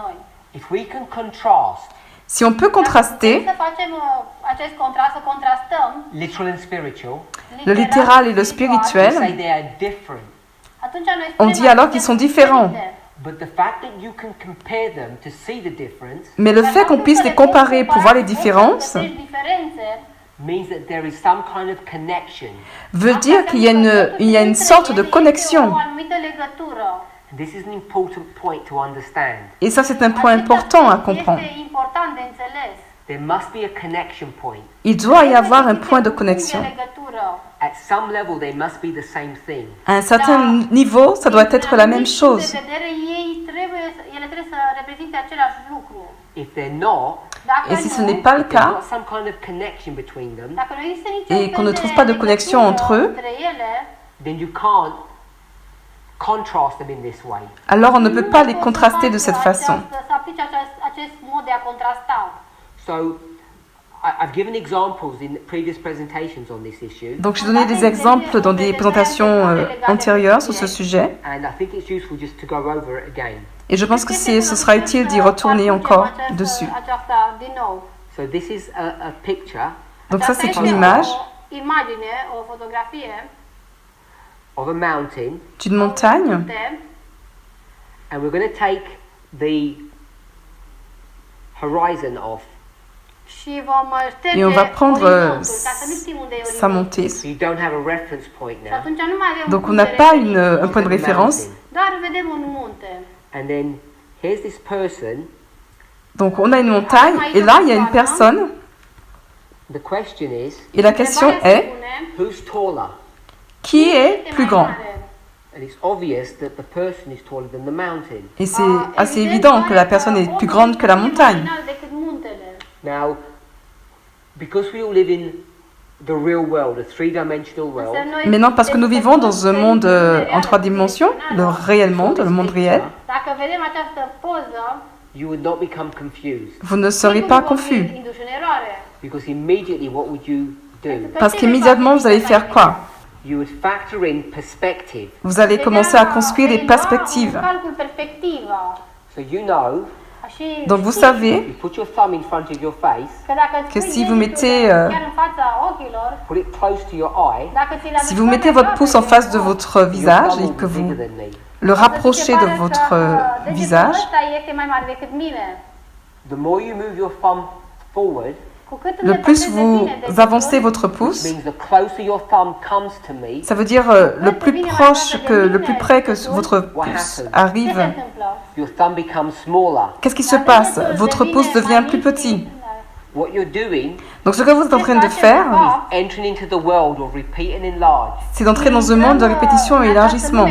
S3: noi.
S1: If we can contrast
S2: Si on peut contraster
S3: Să facem acest contrast, să contrastăm
S1: literal and spiritual,
S2: le littéral et le
S1: we
S2: spirituel,
S1: say they are different.
S3: atunci noi
S2: on
S3: spunem
S2: dit alors qu'ils sont différents.
S1: But the fact that you can compare them to see the difference
S2: Mais le fait qu'on puisse les comparer pour voir les différences
S1: means that there is some kind of connection.
S2: veut dire qu'il y a une sorte de connexion.
S1: And this is an important point to understand.
S2: Et ça, c'est un point important à comprendre.
S1: There must be a connection point.
S2: Il doit y avoir un point de connexion.
S1: At some level, they must be the same thing.
S2: À un certain niveau, ça doit être la même chose.
S1: If they're not,
S2: Et si ce n'est pas le
S1: there's
S2: cas,
S1: not some kind of connection between them,
S2: et qu'on ne trouve pas de connexion entre eux,
S1: then you can't contrast them in this way.
S2: alors on ne peut pas les contraster de cette façon.
S1: So, I've given examples in previous presentations on this issue,
S2: Donc j'ai donné des exemples dans des présentations antérieures sur ce sujet,
S1: and I think it's useful just to go over it again.
S2: et je pense que ce sera utile d'y retourner encore dessus.
S1: So this is a picture
S2: Donc ça, c'est une image
S1: of a mountain,
S2: d'une montagne,
S1: and we're going to take the horizon off.
S2: et on va prendre sa montée.
S1: So you don't have a reference point now.
S2: Donc on n'a pas un point de référence.
S1: And then here's this person.
S2: Donc on a une montagne, et là, il y a une personne,
S1: The question is,
S2: et la question est,
S1: who's taller?
S2: qui est plus grand?
S1: And it's obvious that the person is taller than the mountain.
S2: Et c'est assez évident que la personne est plus grande que la montagne.
S1: Now, because we all live in the real world, a three-dimensional world,
S2: Maintenant, parce que nous vivons dans un monde en 3 dimensions, le réel monde, le monde réel,
S1: you would not become confused.
S2: vous ne serez pas confus.
S1: Because immediately, what would you do?
S2: Parce qu'immédiatement, vous allez faire quoi?
S1: You would factor in perspective.
S2: Vous allez commencer à construire des perspectives.
S1: So you know,
S2: Donc vous savez
S1: you put your thumb in front of your face,
S2: que si vous mettez,
S1: put it close to your eye,
S2: si vous mettez votre pouce en face de votre
S1: your
S2: visage
S1: thumb
S2: et
S1: will
S2: que
S1: be bigger
S2: vous
S1: than me.
S2: le rapprochez de votre visage,
S1: The more you move your thumb forward,
S2: le plus vous avancez votre pouce,
S1: means the closer your thumb comes to me,
S2: ça veut dire le plus près que votre pouce arrive.
S1: your thumb becomes smaller.
S2: Qu'est-ce qui se passe? Votre pouce devient plus petit.
S1: What you're doing
S2: Donc ce que vous êtes en train de faire,
S1: is entering into the world of repeat and enlarge.
S2: c'est d'entrer dans un monde de répétition et élargissement,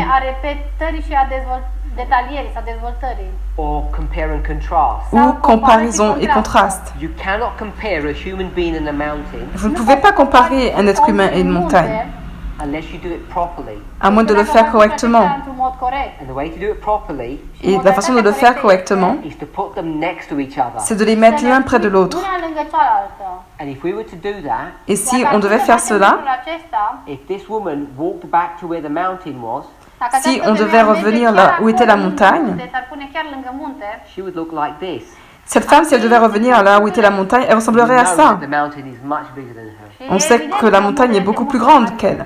S1: Or compare and contrast.
S2: ou comparaison et contraste.
S1: You cannot compare a human being and a mountain
S2: Vous ne pouvez pas comparer un être humain et une montagne,
S1: unless you do it properly.
S2: à moins de le faire correctement.
S1: And the way to do it properly
S2: Et la façon de le faire correctement,
S1: is to put them next to each other.
S2: c'est de les mettre l'un près de l'autre.
S1: And if we were to do that,
S2: Et si on devait faire cela,
S1: if this woman walked back to where the mountain was,
S2: si on devait revenir là où était la montagne,
S1: she would look like this.
S2: cette femme, si elle devait revenir là où était la montagne, elle ressemblerait à
S1: You know
S2: ça.
S1: that the mountain is much bigger than her.
S2: On sait que la montagne est beaucoup plus grande qu'elle.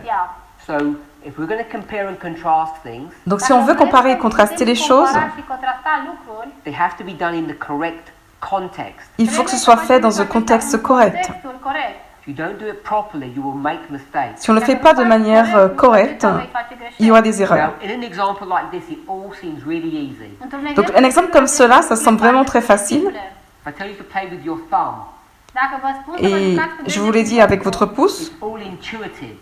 S1: So, if we're going to compare and contrast things,
S2: Donc si on veut comparer et contraster les choses,
S1: they have to be done in the correct context.
S2: il faut que ce soit fait dans un contexte correct.
S1: If you don't do it properly, you will make mistakes.
S2: Si on ne le fait pas de manière correcte, il y aura des erreurs.
S1: Now, in an example like this, it all seems really easy.
S2: Donc un exemple comme cela, ça semble vraiment très facile.
S1: If I tell you to play with your thumb,
S2: Et je vous l'ai dit avec votre pouce,
S1: it's all intuitive.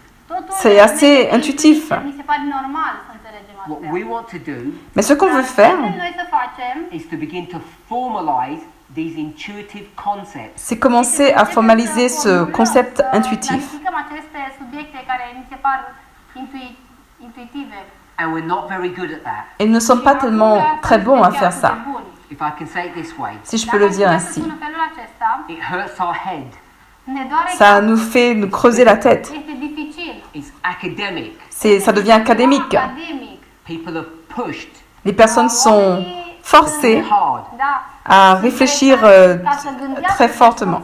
S2: c'est assez intuitif.
S1: What we want to do
S2: Mais ce qu'on veut faire,
S1: is to begin to formalize these intuitive concepts.
S2: c'est commencer à formaliser ce concept intuitif.
S1: And we're not very good at that.
S2: Et nous ne sommes pas tellement très bons à faire ça,
S1: If I can say it this way,
S2: si je peux le dire ainsi.
S1: it hurts our head.
S2: Ça nous fait nous creuser la tête.
S1: It's academic.
S2: Ça devient académique.
S1: People are pushed
S2: Les personnes sont forcées
S1: hard
S2: à réfléchir très fortement,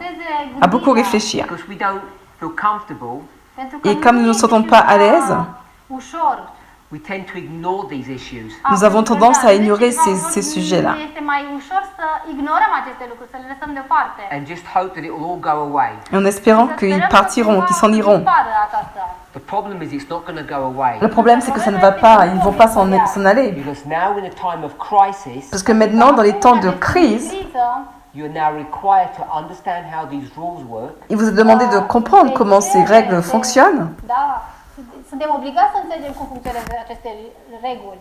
S2: à beaucoup réfléchir.
S1: because we don't feel comfortable
S2: Et comme nous ne nous sentons pas à l'aise,
S1: we tend to ignore these issues.
S2: Nous avons tendance à ignorer ces sujets-là.
S3: Este mai ușor să ignorăm aceste lucruri, să le lăsăm deoparte.
S1: And just hope that it will all go away.
S2: En espérant qu'ils partiront, qu'ils s'en iront.
S1: The problem is it's not going to go away.
S2: Le problème, c'est que ça ne va pas, ils ne vont pas s'en aller.
S1: Because now in a time of crisis,
S2: Parce que maintenant, dans les temps de crise,
S1: you are now required to understand how these rules work
S2: il vous est demandé de comprendre comment ces règles fonctionnent,
S3: Da, suntem obligați să înțelegem cum funcționează aceste reguli.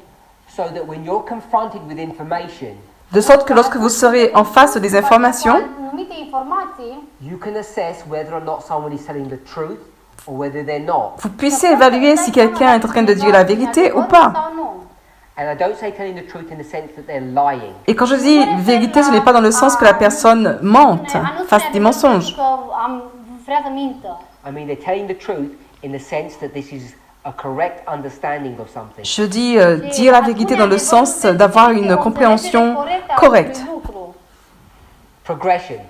S1: so that when you're confronted with information,
S2: de sorte que lorsque vous serez en face des informations,
S3: Anumite informații,
S1: you can assess whether or not someone is telling the truth or whether they're not.
S2: vous puissiez évaluer si quelqu'un est en train de dire la vérité ou pas.
S3: sau nu.
S1: And I don't say telling the truth in the sense that they're lying.
S2: Et quand je dis vérité, ce n'est pas dans le sens que la personne mente, fasse des mensonges.
S3: Că vrea să mintă.
S1: I mean, they're telling the truth in the sense that this is a correct understanding of something.
S2: Je dis dire la vérité dans le sens d'avoir une compréhension correcte.
S1: Progression.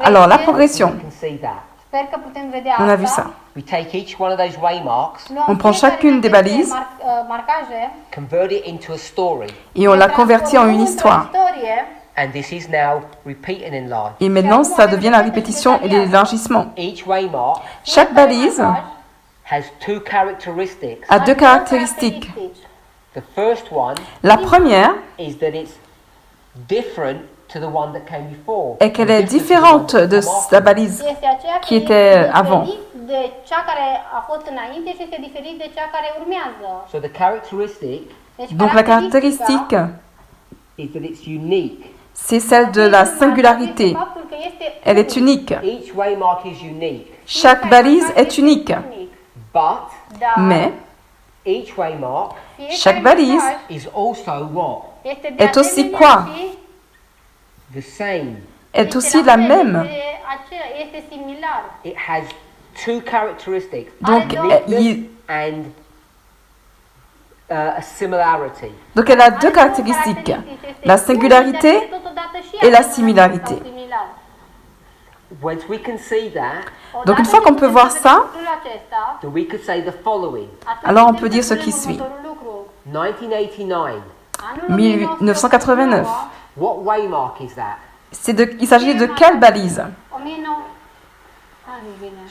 S2: Alors, la progression,
S1: You can see that.
S3: Sper că putem vedea
S2: on a vu
S3: asta.
S2: ça.
S1: We take each one of those waymarks,
S3: Luăm
S2: On prend
S3: fiecare
S2: chacune des
S3: dintre aceste
S2: balises
S3: marcaje
S1: convert it into a story,
S2: Et on la convertit en une histoire.
S1: and this is now repeat and enlarge.
S2: Et maintenant, ça devient la répétition et l'élargissement.
S1: Each waymark
S2: Chaque balise
S1: has two characteristics.
S2: a deux caractéristiques.
S1: The first one
S2: La première
S1: is that it's different to the one that came before.
S2: est qu'elle est différente de la balise.
S3: Este aceea
S2: Qui
S3: că
S2: était
S3: este
S2: avant.
S3: diferit de cea care a fost înainte și este diferit de cea care urmează.
S1: So the characteristic
S3: Deci,
S2: Donc la caractéristique,
S1: is that it's unique.
S2: c'est celle de la singularité.
S3: Faptul că este
S2: Elle est unique.
S1: Each waymark is unique,
S2: Chaque balise est unique.
S1: but
S3: Dar
S2: Mais
S1: each waymark
S3: fiecare
S2: chaque balise
S3: mesaj
S1: is also what?
S3: este de
S2: est aussi
S3: asemenea
S2: quoi?
S3: și
S1: The same.
S2: est aussi la même.
S3: Este similar.
S1: It has two characteristics,
S2: Donc,
S1: uniqueness and a similarity.
S2: Donc elle a deux caractéristiques, la singularité et la similarité.
S1: Once we can see that,
S2: Donc une fois qu'on peut voir ça,
S1: then we could say the following.
S2: alors on peut dire ce qui suit.
S1: 1989.
S2: 1989.
S1: What waymark is that?
S2: Il s'agit de quelle balise?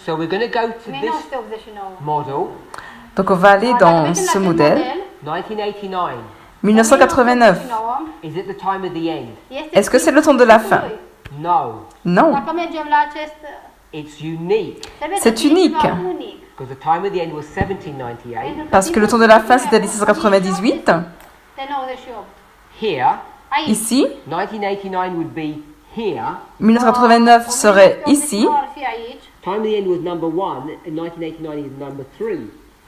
S1: So we're going to go to this
S3: 1989.
S1: model,
S2: Donc on va aller dans ce modèle.
S1: 1989.
S2: 1989.
S1: Is it the time of the end?
S2: Est-ce que c'est le temps de la fin?
S1: No.
S2: Non.
S3: Dacă mergem la acest,
S1: It's unique
S3: trebuie
S2: C'est
S3: să fie
S2: unique.
S3: ceva unic.
S1: because the time of the end was 1798.
S2: Parce que le temps de la fin c'était 1798.
S3: De 98.
S1: Here,
S3: Aici.
S2: Ici,
S1: 1989 would be here.
S2: 1989 serait ici.
S3: Ar fi aici.
S1: Time of the end was number 1 and 1989 is number 3.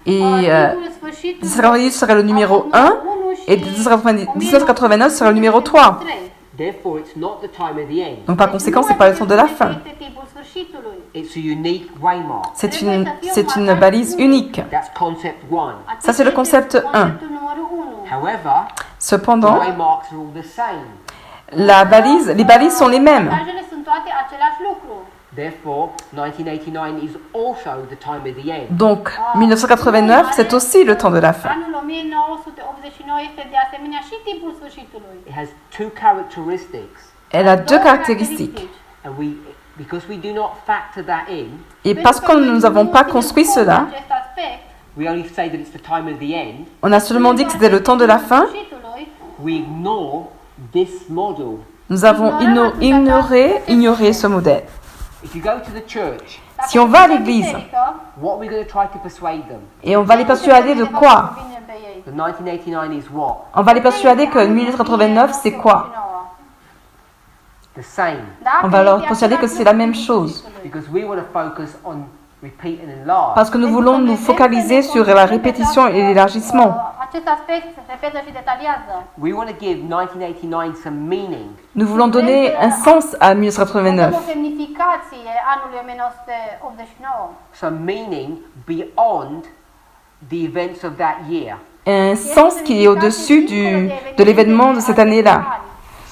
S2: Et
S3: Timpul sfârșitului
S2: 1798 serait le numéro 1 et 1989 serait le numéro 3.
S1: Therefore, it's not the time of the end.
S2: Donc par conséquent, c'est pas le temps de la fin.
S3: Este timpul sfârșitului.
S1: It's a unique waymark.
S2: C'est une balise unique.
S1: That's concept 1.
S2: Ça, c'est le concept 1.
S3: Conceptul numărul 1.
S1: However, the
S2: Cependant,
S1: waymarks are all the same.
S2: les balises sont les mêmes.
S3: Marcajele sunt toate același lucru.
S1: Therefore, 1989 is also the time of the end.
S2: Donc 1989, c'est aussi le temps de la fin.
S3: Anul 1989 este de asemenea și timpul sfârșitului.
S1: It has two characteristics,
S2: Elle a deux caractéristiques.
S1: and because we do not factor that in,
S2: Et parce que nous n'avons pas construit cela,
S3: Acest aspect,
S1: we only say that it's the time of the end.
S2: on a seulement dit que c'était le temps de la fin.
S3: sfârșitului,
S1: We ignore this model.
S2: Nous avons ignoré ce modèle.
S1: If you go to the church,
S2: Si on va à l'église
S1: what are we going to try to persuade them?
S2: et on va les persuader de quoi?
S1: The 1989 is what?
S2: On va les persuader que 1989 c'est quoi?
S1: The same.
S2: On va leur persuader que c'est la même chose.
S1: Because we want to focus on repeat and enlarge.
S2: Parce que nous voulons nous focaliser sur la répétition et l'élargissement.
S3: Acest aspect se repetă și detaliază.
S1: We want to give 1989 some meaning.
S2: Nous voulons donner un sens à
S3: Dăm o
S2: 1989.
S3: semnificație anului 1989.
S1: Some meaning beyond the events of that year.
S2: Un sens qui est au-dessus de l'événement de cette année-là.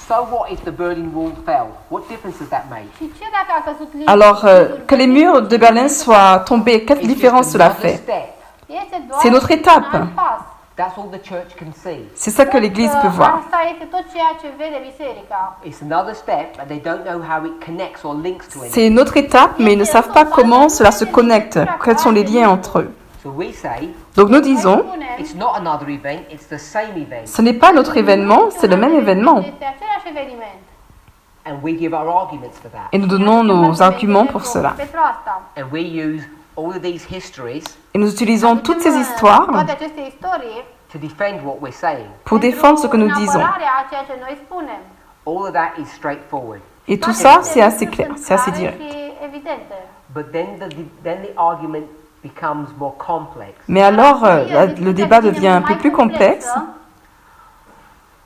S1: So what if the Berlin Wall fell? What difference does that make?
S3: Și ce dacă a căzut
S2: Alors, que les murs de Berlin soient tombés, quelle
S1: It's
S2: différence
S1: just
S2: cela
S1: another
S2: fait?
S1: step.
S3: Este doar
S2: C'est notre étape.
S3: un alt pas.
S1: That's all the church can see.
S2: C'est ça que l'Église peut voir.
S3: Asta este tot ceea ce vede biserica.
S1: It's another step, but they don't know how it connects or links to anything.
S2: C'est une autre étape, mais ils ne savent pas comment cela se connecte, quels sont les liens entre eux.
S1: So we say,
S2: Donc nous disons,
S1: it's not another event, it's the same event.
S2: ce n'est pas notre événement, c'est le même événement.
S3: Este același eveniment.
S1: And we give our arguments for that.
S2: Et nous donnons nos arguments pour cela.
S3: Pentru asta.
S1: And we use all of these histories
S2: Et nous utilisons toutes ces histoires
S3: Toate aceste istorii
S1: to defend what we're saying.
S2: pour défendre ce que nous
S3: în
S2: disons.
S3: apărarea a ceea ce noi spunem.
S1: All of that is straightforward.
S2: Et tout ça, c'est assez clair, c'est assez direct.
S3: Și evidente.
S1: But then the argument becomes more complex.
S2: Mais alors, le débat devient un peu plus complexe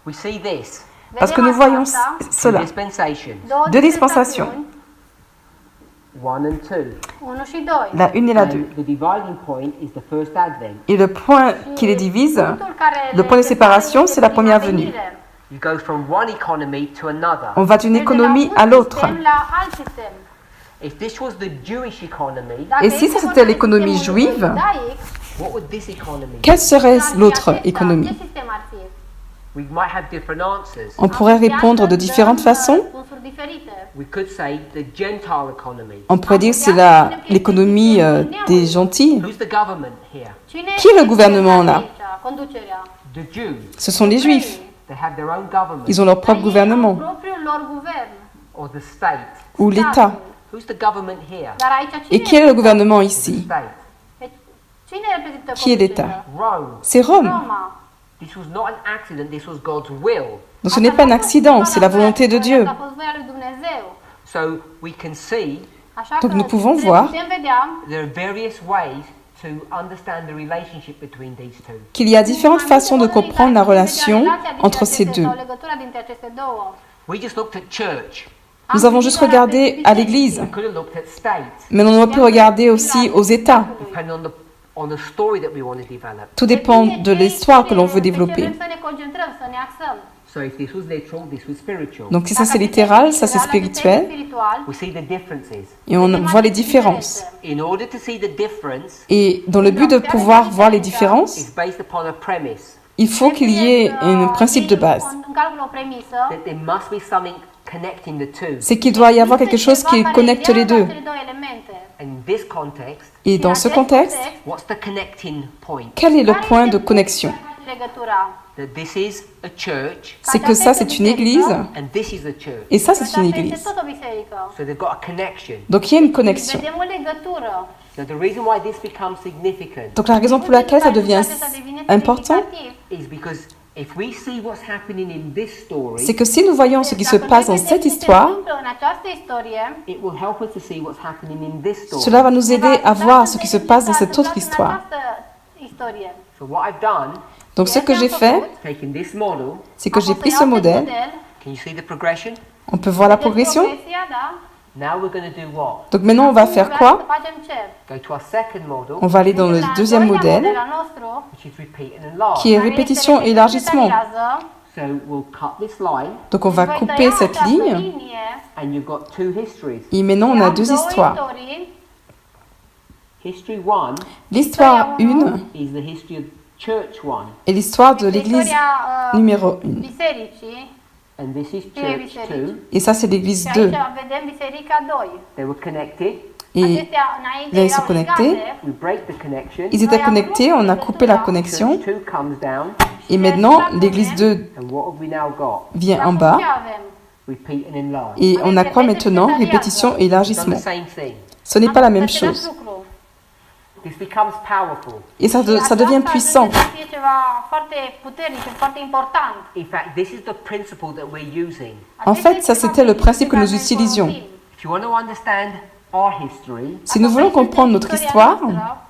S1: We see this.
S2: parce que nous voyons cela.
S1: Dispensations,
S2: Deux dispensations,
S1: 1 and 2.
S3: 1 și 2.
S2: la une et la deux.
S1: And the dividing point is the first advent.
S2: Et le point qui les divise, le point de séparation, c'est la première venue.
S1: You go from one economy to another.
S2: On va d'une économie à l'autre.
S3: La alt sistem.
S1: If this was the Jewish economy,
S3: Dacă
S2: Et si
S3: este
S2: c'était
S3: vorba de
S2: l'économie
S3: sistemul
S2: juive,
S3: iudaic,
S1: what would this economy be?
S2: quelle serait
S3: ar fi
S2: l'autre
S3: acesta.
S2: économie?
S3: Ce sistem ar fi?
S1: We might have different answers.
S2: On pourrait répondre de différentes façons.
S3: Răspunsuri diferite.
S1: We could say the Gentile economy.
S2: On pourrait dire que c'est l'économie des gentils.
S1: Who's the government here?
S3: Cine
S2: Qui est le
S3: este
S2: gouvernement là?
S3: aici, conducerea?
S1: The Jews.
S2: Ce sont les Juifs.
S1: They have their own government.
S2: Ils ont leur propre gouvernement.
S3: Propriul lor guvern.
S1: Or the state.
S2: Ou l'État.
S1: Who's the government here?
S3: Dar aici cine
S2: Et qui est le gouvernement
S1: The
S2: ici?
S1: state.
S3: Deci, cine reprezintă
S2: Qui est
S3: conducerea?
S2: l'État?
S1: Rome.
S2: C'est Rome.
S3: Roma.
S1: This was not an accident, this was God's will.
S2: Donc ce n'est pas un accident, c'est la volonté de Dieu.
S3: A fost voia lui Dumnezeu.
S1: So we can see
S3: Așa
S2: Donc
S3: că
S2: nous pouvons
S3: putem
S2: voir
S3: vedea
S1: there are various ways to understand the relationship between these two.
S2: qu'il y a différentes façons de comprendre la relation entre ces deux.
S3: Sau legătura dintre aceste două.
S1: We just looked at church.
S2: Nous avons juste regardé à l'Église,
S1: We could have looked at state,
S2: mais on aurait pu regarder aussi aux États.
S1: depending on the story that we want to develop.
S2: Tout dépend de l'histoire que l'on veut développer.
S3: Vrem să ne concentrăm, să ne axăm.
S1: So if this was literal, this was spiritual.
S2: Donc si ça c'est littéral, ça c'est spirituel,
S1: We see the differences.
S2: et on voit les différences.
S1: In order to see the difference,
S2: Et dans le but de pouvoir voir les différences,
S1: it's based upon a premise
S2: il faut qu'il y ait un principe de base.
S3: În calcul o premisă.
S1: that there must be something connecting the two.
S2: C'est qu'il doit y avoir quelque chose qui connecte les deux.
S3: Cele două elemente.
S1: And in this context,
S2: Et dans ce contexte,
S1: what's the connecting point?
S2: quel est le point de connexion?
S3: Legătura.
S1: That this is a church
S2: C'est que ça c'est une église,
S1: and this is a church.
S2: et ça c'est une
S3: Aceasta este
S2: église.
S3: tot o biserică.
S1: So they've got a connection.
S2: Donc il y a une connexion.
S3: Vedem o legătură.
S1: Now the reason why this becomes significant
S2: Donc la raison pour laquelle ça devient important,
S1: is because if we see what's happening in this story,
S2: c'est que si nous voyons ce qui se passe dans cette histoire,
S3: În această istorie,
S1: it will help us to see what's happening in this story.
S2: cela va nous aider à voir ce qui se passe dans cette autre histoire.
S3: Istorie.
S1: So what I've done
S2: Donc ce que j'ai fait,
S1: is taken this model.
S2: c'est que j'ai pris ce modèle.
S1: Can you see the progression?
S2: On peut voir la progression.
S1: Now we're going to do what?
S2: Donc maintenant on va faire quoi?
S1: Go to our second model,
S2: On va aller dans le deuxième modèle,
S1: which is repeat and enlarge.
S2: qui est répétition et élargissement.
S1: So we'll cut this line,
S2: Donc on va couper cette ligne,
S1: and you've got two histories.
S2: et maintenant on a deux histoires.
S1: History 1
S2: L'histoire 1
S1: is the history of Church 1,
S2: est l'histoire de l'église numéro 1.
S3: Bisericii.
S1: and this is Church 2.
S2: Et ça c'est l'église
S3: Și
S2: 2.
S3: aici vedem biserica 2.
S1: They were connected.
S2: Et
S3: Acestea înainte
S2: ils sont
S3: erau
S2: connectés.
S3: legate.
S1: We break the connection.
S2: Ils étaient connectés, on a coupé la connexion.
S1: Church 2 comes down,
S2: Et maintenant l'église 2
S1: and what have we now got?
S2: vient en
S3: Acum
S2: bas.
S3: ce avem?
S1: Repeat and enlarge.
S2: Et on a quoi maintenant? Répétition et
S1: It's not
S2: élargissement.
S1: the same thing.
S2: Ce n'est pas la même
S3: Același
S2: chose.
S3: lucru.
S1: This becomes powerful.
S2: Et ça
S3: Aceasta
S2: devient puissant.
S3: ajunge să fie ceva foarte puternic și foarte important.
S1: In fact, this is the principle that we're using.
S2: En fait, ça c'était le principe que nous utilisions.
S1: If you want to understand our history,
S2: Si nous voulons comprendre notre histoire,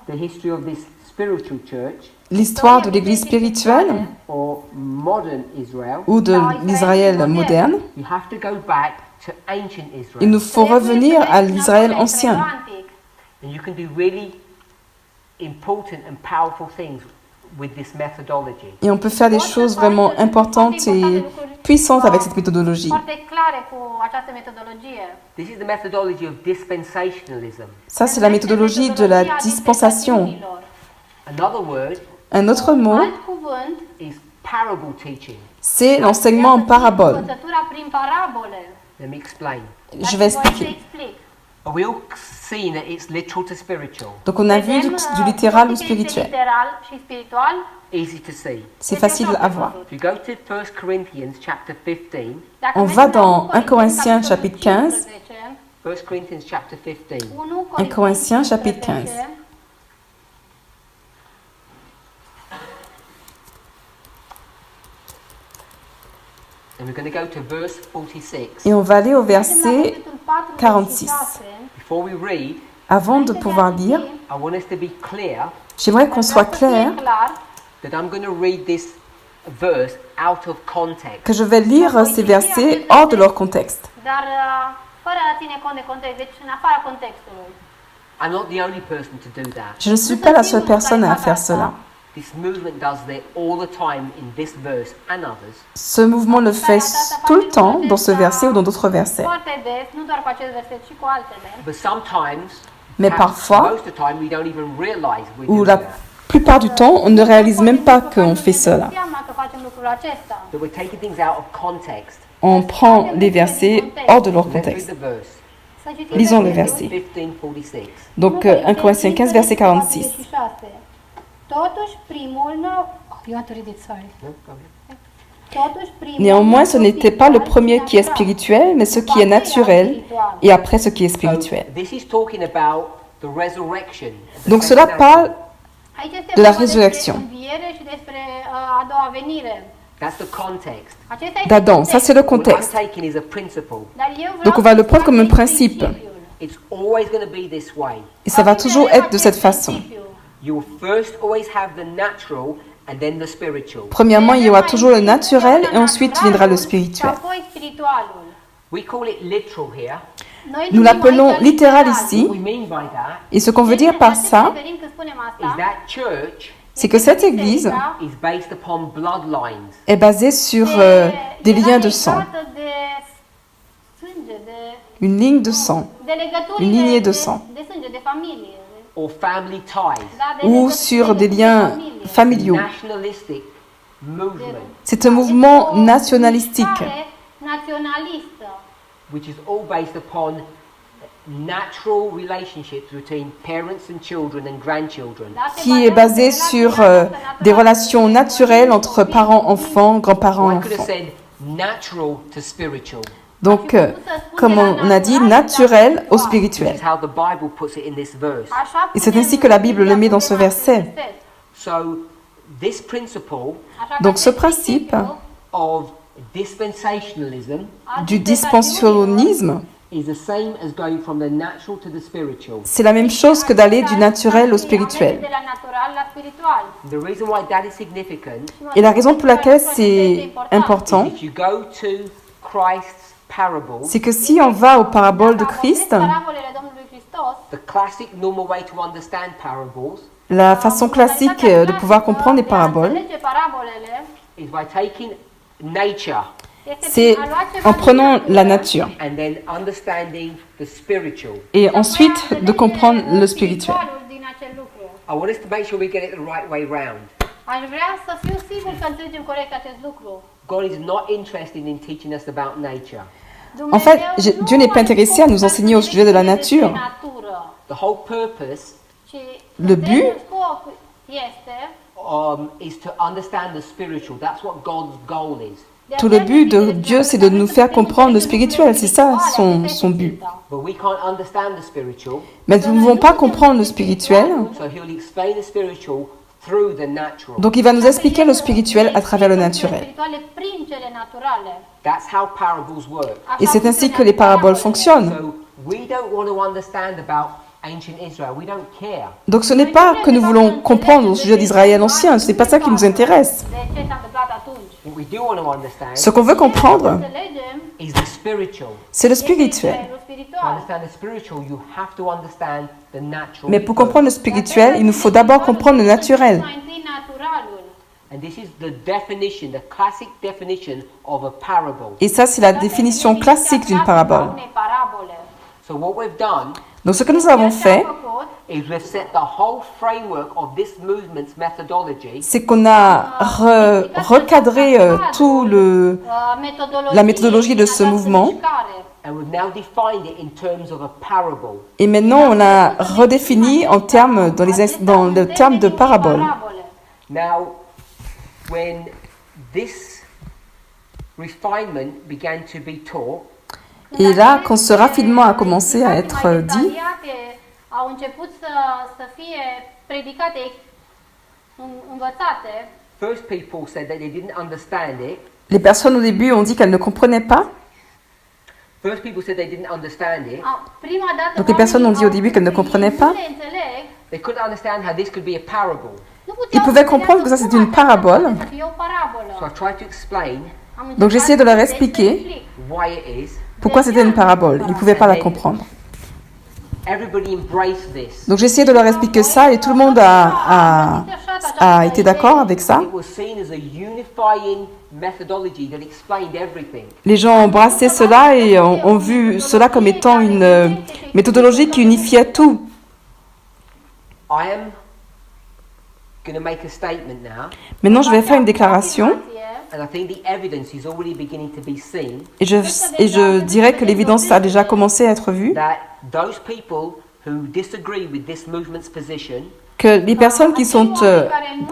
S1: the history of this spiritual church,
S2: l'histoire de l'église spirituelle
S1: or modern Israel,
S2: ou de l'Israël moderne,
S1: you have to go back to ancient
S2: il
S1: Israel.
S2: nous faut revenir à l'Israël ancien.
S1: And you can do really important and powerful things with this methodology.
S2: Et on peut faire des choses vraiment importantes et puissantes avec cette méthodologie.
S3: Foarte clare cu această metodologie.
S1: This is the methodology of dispensationalism.
S2: Ça, c'est la méthodologie de la dispensation.
S1: Another word
S2: Un autre mot,
S3: alt cuvânt,
S1: is parable teaching.
S2: c'est l'enseignement en parabole.
S3: învățătura prin parabole.
S1: Let me explain.
S2: Je vais
S3: Dați-mi voie să
S2: expliquer.
S3: explic.
S1: We'll see that it's literal to spiritual.
S2: Donc on a vu
S3: Vedem,
S2: du littéral au
S3: faptul că este
S2: spirituel.
S3: literal și spiritual.
S1: Easy to see.
S2: C'est facile à voir.
S1: If you go to 1 Corinthians chapter 15,
S3: Dacă
S2: On
S3: mergem
S2: va dans
S3: la
S2: 1 Corinthiens, chapitre 15.
S1: 1 Corinthians chapter 15,
S2: 1 Corinthiens, chapitre 15.
S1: and we're going to go to verse 46.
S2: Et on va aller au verset 46.
S1: Before we read,
S2: Avant de pouvoir lire,
S1: I want us to be clear
S2: j'aimerais qu'on soit clair
S1: that I'm going to read this verse out of context.
S2: que je vais lire ces versets hors de leur contexte.
S3: Dar fără a ține cont de context, deci în afara contextului.
S1: I'm not the only person to do that.
S2: Je ne suis pas la seule personne à faire cela.
S1: This movement does that all the time in this verse and others.
S2: Ce mouvement le fait tout le temps dans ce verset ou dans d'autres versets.
S3: Foarte des, nu doar cu acest verset, ci cu altele.
S1: But sometimes,
S2: Mais
S1: perhaps
S2: parfois,
S1: most of the time, we don't even realize we're
S2: ou
S1: doing
S2: la
S1: that.
S2: plupart du temps, on ne réalise même pas qu'on fait cela.
S3: Seama că facem lucrul acesta.
S1: That we're taking things out of context.
S2: On prend les versets hors de leur
S1: Let's read
S2: contexte.
S1: the verse.
S3: Să citim
S2: Lisons le
S3: versetul.
S2: verset.
S1: 15:46.
S2: Donc 1 Corinthiens 15, verset 46.
S3: Totuși, primul... You want to read it, sorry.
S1: No? Go ahead.
S3: Totuși, primul
S2: Néanmoins, ce n'était pas le premier qui est spirituel, mais ce qui est naturel, et après ce qui est spirituel.
S1: So, this is talking about the resurrection. the
S2: Donc cela
S1: second
S2: parle
S3: Aici este
S2: de la
S3: vorba despre
S2: résurrection.
S3: înviere și despre a doua venire.
S1: That's the context.
S3: Acesta este
S2: d'Adam. Ça, c'est le
S1: What I'm
S2: contexte.
S1: taking is a principle.
S3: Dar eu vreau
S2: Donc on va
S3: să
S2: le prendre comme un
S3: fac
S2: principe.
S3: principiul.
S1: It's always going to be this way.
S2: Et ça va toujours être de cette façon.
S1: You will first always have the natural and then the spiritual.
S2: Premièrement, il y aura toujours le naturel et ensuite viendra le spirituel.
S3: Apoi spiritualul.
S1: We call it literal here.
S3: Noi
S2: Nous
S3: numim
S2: l'appelons
S3: aici
S2: littéral
S1: What
S2: ici.
S1: we mean by that
S2: Et ce qu'on veut dire par ça,
S3: Referim când spunem
S1: is
S3: asta,
S1: that church
S2: c'est que cette église
S1: is based upon bloodlines.
S2: est basée sur des liens de sang,
S3: legată de sânge,
S2: une ligne de sang,
S3: de legături
S2: Une lignée de sang.
S3: de sânge, de familie.
S1: Or family ties.
S3: Da, de
S2: ou
S3: legături
S2: sur
S3: de
S2: des liens
S3: familie.
S2: familiaux.
S1: Nationalistic movement,
S2: C'est un mouvement nationalistique
S3: Mișcare naționalistă,
S1: which is all based upon natural relationships between parents and children and grandchildren.
S3: da, se
S2: qui est
S3: bazează
S2: basée
S3: pe
S2: sur
S3: relația
S2: des
S3: naturală.
S2: relations naturelles entre parents-enfants,
S1: I
S2: grands-parents-enfants.
S1: could have said natural to spiritual.
S2: Donc, comme on a dit, naturel au spirituel.
S1: This is how the Bible puts it in this verse.
S3: Așa
S2: Et c'est
S3: putem
S2: ainsi que la Bible le met dans ce
S3: putem
S2: verset.
S1: So, this principle
S3: Așa că
S2: Donc, ce
S3: acest
S2: principe
S3: principiu
S1: of dispensationalism
S2: du dispensionnisme,
S1: is the same as going from the natural to the spiritual.
S2: c'est la même chose que d'aller du naturel au
S3: De
S2: spirituel.
S3: la natural la spiritual.
S1: The reason why that is significant
S2: Et la raison pour laquelle c'est important,
S1: is if you go to Christ's parable,
S2: c'est que si on va aux paraboles de
S3: Dacă
S2: Christ,
S3: aveți parabolele Domnului Hristos,
S1: the classic normal way to understand parables
S2: la façon classique de pouvoir comprendre les paraboles,
S3: înțelege parabolele
S1: is by taking nature
S3: este
S2: c'est
S3: prin a lua ceva
S2: en
S3: din
S2: prenant
S3: natură
S2: la nature
S1: and then understanding the spiritual.
S2: et ensuite
S3: și apoi a
S2: de
S3: înțelege
S2: comprendre le spirituel.
S3: spiritualul din acel lucru.
S1: I want us to make sure we get it the right way round.
S3: Aș vrea să fiu sigur că înțelegem corect acest lucru.
S1: God is not interested in teaching us about nature.
S2: En fait, Dieu n'est pas intéressé à nous enseigner au sujet de la nature.
S1: The whole purpose
S2: Le but
S1: is to understand the spiritual. That's what God's goal is.
S2: Tout le but de Dieu, c'est de nous faire comprendre le spirituel. C'est ça son but.
S1: But we can't understand the spiritual,
S2: Mais nous ne pouvons pas comprendre le spirituel.
S1: so He'll explain the spiritual through the natural.
S2: Donc il va nous expliquer le spirituel à travers le naturel.
S1: That's how parables work.
S2: Et c'est ainsi que les paraboles fonctionnent.
S1: So we don't want to understand about ancient Israel. We don't care.
S2: Donc ce n'est pas que nous voulons comprendre au sujet d'Israël ancien, ce n'est pas ça qui nous intéresse.
S1: What we do want to understand
S2: Ce qu'on veut comprendre,
S1: is the spiritual.
S2: c'est le spirituel.
S1: To understand the spiritual, you have to understand the natural.
S2: Mais pour comprendre le spirituel, il nous faut d'abord comprendre le naturel.
S1: And this is the definition, the classic definition of a parable.
S2: Et ça, c'est la définition classique d'une parabole.
S1: So what we've done
S2: Donc ce que nous avons fait,
S1: is we've set the whole framework of this movement's methodology
S2: c'est qu'on a recadré la méthodologie de ce mouvement.
S1: and we've now defined it in terms of a parable.
S2: Et maintenant, on a redéfini en termes, dans le terme de parabole.
S1: Now, when this refinement began to be taught,
S2: Et là, quand ce raffinement a commencé à être dit,
S3: au început să fie predicate, învățate,
S1: first people said that they didn't understand it.
S2: les personnes au début ont dit qu'elles ne comprenaient pas.
S1: First people said they didn't understand it.
S3: prima dată
S2: Donc les personnes ont dit au début qu'elles ne comprenaient pas.
S1: They couldn't understand how this could be a parable.
S2: Ils pouvaient comprendre que ça c'était une parabole.
S1: So I tried to explain
S2: Donc j'ai essayé de leur expliquer
S1: why it is.
S2: pourquoi c'était une parabole. Ils ne pouvaient pas la comprendre.
S1: Everybody embraced this.
S2: Donc j'ai essayé de leur expliquer ça et tout le monde a été d'accord avec ça.
S1: It was seen as a unifying methodology that explained everything.
S2: Les gens ont embrassé cela et ont vu cela comme étant une méthodologie qui unifiait tout.
S1: I am going to make a statement now,
S2: Maintenant, je vais faire une déclaration
S1: and I think the evidence is already beginning to be seen
S2: et je dirais que l'évidence a déjà commencé à être vue,
S1: that those people who disagree with this movement's position
S2: que les personnes qui sont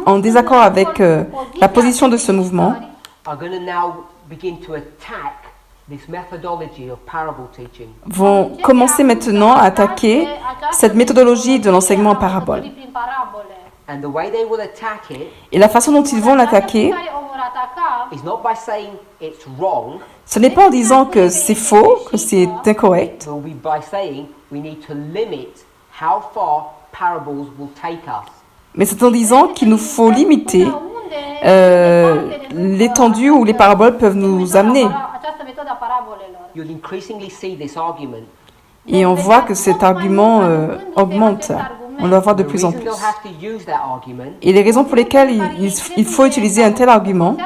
S2: en désaccord avec la position de ce mouvement
S1: are going to now begin to attack this methodology of parable teaching.
S2: vont commencer maintenant à attaquer cette méthodologie de l'enseignement en parabole.
S1: And the way they will attack it
S2: Et la façon dont ils vont l'attaquer,
S1: is not by saying it's wrong,
S2: ce n'est pas en disant que c'est faux, que c'est incorrect,
S1: it will be by saying we need to limit how far parables will take us.
S2: mais c'est en disant qu'il nous faut limiter l'étendue où les paraboles peuvent nous amener.
S1: You'll increasingly see this argument.
S2: Et on voit que cet argument augmente. On le voit de
S1: The
S2: plus en
S1: reason
S2: plus.
S1: they'll have to use that argument
S2: Et les raisons pour lesquelles il faut utiliser un tel argument,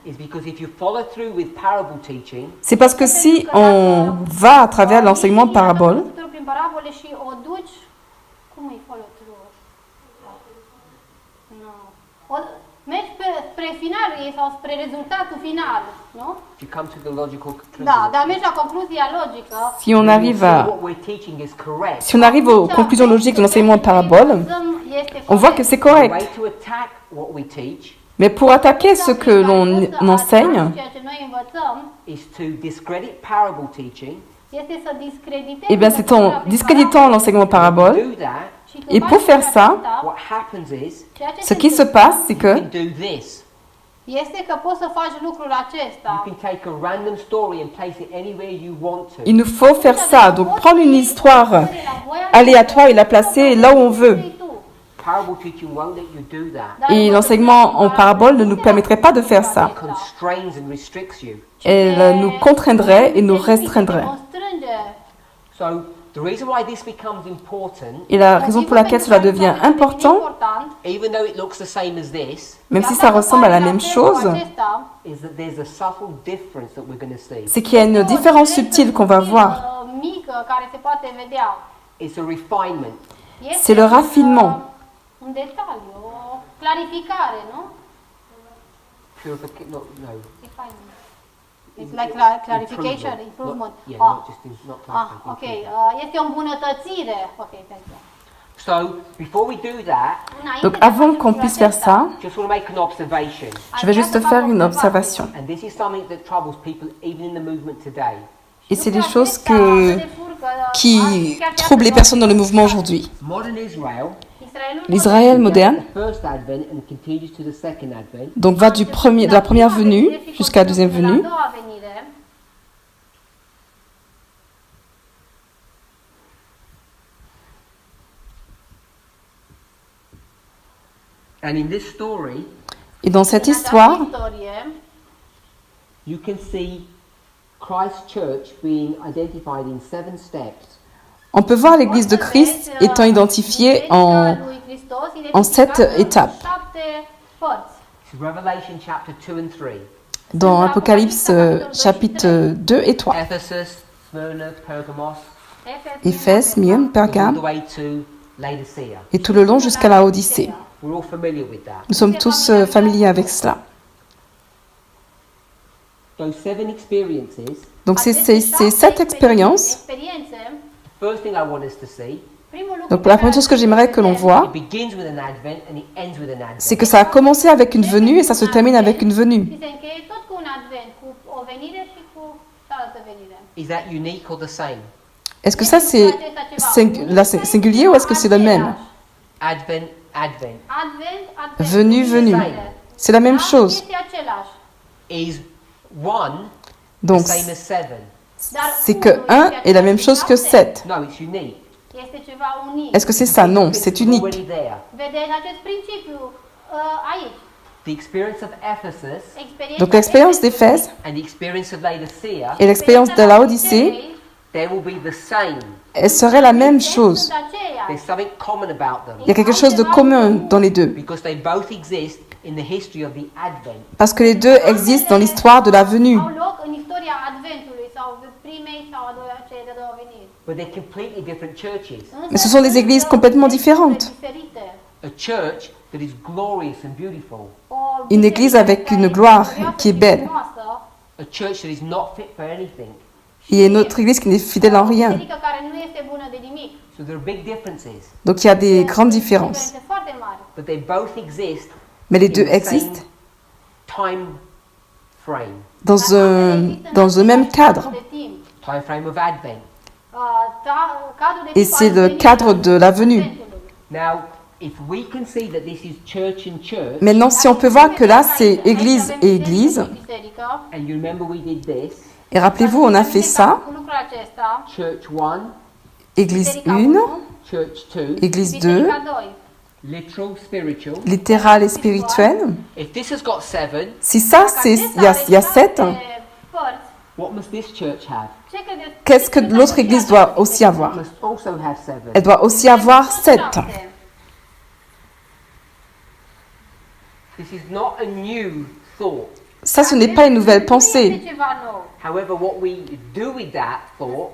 S1: is because if you follow through with parable teaching,
S2: c'est parce que si on va à travers l'enseignement parabole,
S3: mergi spre finalul ei sau spre rezultatul final, nu?
S1: if you come to the logical conclusion,
S3: Da, dar mergi la concluzia logică.
S2: si on arrive
S1: what we're teaching is correct.
S2: si on arrive aux conclusions logiques de l'enseignement en parabole, on voit que c'est
S1: The way
S2: correct.
S1: to attack what we teach
S2: Mais pour attaquer ce que l'on enseigne,
S3: ceea ce noi învățăm
S1: is to discredit parable teaching.
S3: este să discredităm.
S2: eh bien c'est en discréditant l'enseignement parabole.
S1: Do that.
S2: Et pour faire ça,
S1: What happens is
S2: ce qui se passe, c'est
S1: you
S2: que
S1: can do this.
S3: este că poți să faci lucrul
S1: You
S3: acesta.
S1: can take a random story and place it anywhere you want to.
S2: il nous faut faire ça. Donc prendre une histoire aléatoire et la placer là où on veut.
S1: Parable teaching won't let you do that.
S2: Et l'enseignement en parabole ne nous permettrait pas de faire ça.
S1: It constrains and restricts you.
S2: Elle nous contraindrait et nous restreindrait.
S1: So the reason why this becomes important,
S2: Et la raison pour laquelle cela devient important,
S1: even though it looks the same as this,
S2: même si ça ressemble à la même chose,
S1: is that there's a subtle difference that we're going to see.
S2: c'est qu'il y a une différence subtile qu'on va voir.
S3: Mică care se poate vedea.
S1: It's a refinement.
S2: C'est le raffinement.
S3: Un detaliu, o clarificare, nu?
S1: Purification, no.
S3: Refinement. It's like clarification, improvement.
S1: Yeah,
S3: Ah.
S1: not just not
S3: Ok,
S1: clarification.
S3: este o îmbunătățire. Ok, thank you.
S1: So before we do that,
S2: Donc avant qu'on puisse faire ça,
S1: just want to make an observation.
S2: je vais juste faire une observation.
S1: And this is something that troubles people even in the movement today.
S2: Et c'est des choses qui troublent les personnes dans le mouvement aujourd'hui.
S1: Modern Israel,
S2: L'Israël moderne,
S1: the first advent and continues to the second advent,
S2: donc va de la première venue jusqu'à la deuxième venue.
S1: and in this story,
S2: Et dans cette histoire,
S1: you can see Christ's church being identified in 7 steps.
S2: on peut voir l'Église de Christ étant identifiée en 7 étapes.
S1: This is Revelation chapter 2 and 3.
S2: Dans Apocalypse chapitre 2 et 3.
S1: Ephesus, Smyrna, Pergamos,
S2: Éphèse, Myrne,
S1: all the
S2: Pergame,
S1: way to Laodicea.
S2: et tout le long jusqu'à la Odyssée.
S1: We're all familiar with that.
S2: Nous sommes tous familiers avec cela.
S1: Those 7 experiences,
S2: Donc c'est cette expérience.
S1: first thing I want us to see,
S2: Donc la première chose que j'aimerais que l'on voit,
S1: it begins with an advent and it ends with an advent.
S2: c'est que ça a commencé avec une venue et ça se termine avec une venue.
S3: Și se încheie tot cu un advent, cu o venire și cu cealaltă venire.
S1: Is that unique or the same?
S2: Est-ce que ça c'est singulier ou est-ce que c'est le même?
S1: Advent, advent.
S3: Advent, advent.
S2: Venue, venue. C'est la même chose.
S3: Este același.
S1: Is 1
S2: Donc
S1: the same as 7?
S2: c'est que 1 est la même chose que 7.
S1: No, it's unique.
S3: Este ceva unic.
S2: Est-ce que c'est ça? Non, c'est
S1: It's
S2: unique.
S1: already there.
S3: Vedeți acest principiu aici.
S1: The experience of Ephesus
S3: Experiența
S2: Donc l'expérience d'Éphèse
S1: and the experience of Laodicea,
S2: et l'expérience de la Odyssée,
S1: they will be the same.
S2: elles seraient la même chose.
S3: Sunt aceiași.
S1: There's something common about them
S2: Il y a quelque chose de commun dans les deux.
S1: because they both exist in the history of the Advent.
S2: Parce que les deux existent dans l'histoire de la venue.
S3: Au loc în istoria Adventului sau primei sau a doua, cele de două veniri.
S1: But they're completely different churches.
S2: Mais ce sont des églises complètement différentes.
S3: Diferite.
S1: A church that is glorious and beautiful.
S3: O
S2: Une église avec une gloire qui est belle.
S1: A church that is not fit for anything.
S2: Et une autre église qui n'est fidèle en rien.
S3: Biserică care nu este bună de nimic.
S1: So there are big differences.
S2: Donc il y a des grandes différences.
S3: Diferențe foarte mari.
S1: But they both exist
S2: Mais les
S1: in
S2: deux
S1: the
S2: existent
S1: same time frame.
S2: dans un même cadre.
S3: De timp.
S1: Time frame of Advent.
S3: Cadrul de
S2: Et
S3: timp
S2: c'est
S3: al
S2: le
S3: venirii
S2: cadre de la venue.
S3: Adventului.
S1: Now, if we can see that this is church and church,
S2: Maintenant, si on peut voir que là, c'est église et église,
S3: Biserică.
S1: and you remember we did this,
S2: et rappelez-vous, on a fait ça,
S3: Cu lucrul acesta.
S1: church 1,
S2: église
S3: Biserica
S2: 1,
S3: 1,
S1: church 2,
S2: église 2,
S3: Biserica 2.
S1: literal, spiritual.
S2: littérale et spirituelle.
S1: If this has got 7,
S2: Si ça, c'est, il y a 7,
S1: what must this church have?
S2: qu'est-ce que l'autre église doit aussi
S1: It
S2: avoir?
S1: must also have 7.
S2: Elle doit aussi avoir 7.
S1: This is not a new thought.
S2: Ça, ce n'est pas une nouvelle pensée.
S1: However, what we do with that thought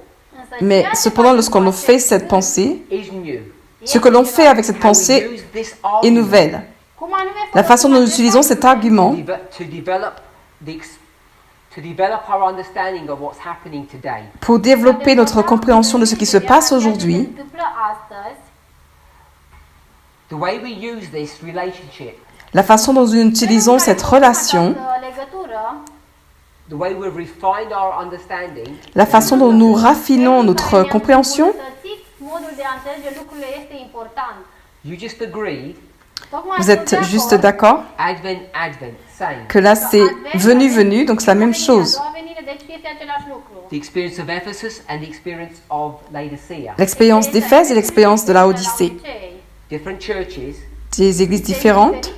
S2: Mais cependant, lorsqu'on fait cette pensée,
S1: is new.
S2: ce que l'on fait avec cette
S1: How we
S2: pensée
S1: use this
S2: est
S1: argument
S2: nouvelle. La façon dont nous utilisons cet argument
S1: to develop our understanding of what's happening today.
S2: pour développer notre compréhension de ce qui se passe aujourd'hui,
S1: The way we use this relationship,
S2: la façon dont nous utilisons cette relation,
S1: the way we've refined our understanding,
S2: la façon dont nous raffinons notre compréhension,
S1: you just agreed,
S2: vous êtes juste d'accord
S1: Advent, Advent, same.
S2: que là c'est venu, venu, donc c'est la même chose.
S1: The experience of Ephesus and the experience of Laodicea.
S2: L'expérience d'Éphèse et l'expérience de la Odyssée.
S1: Different churches,
S2: Des églises différentes,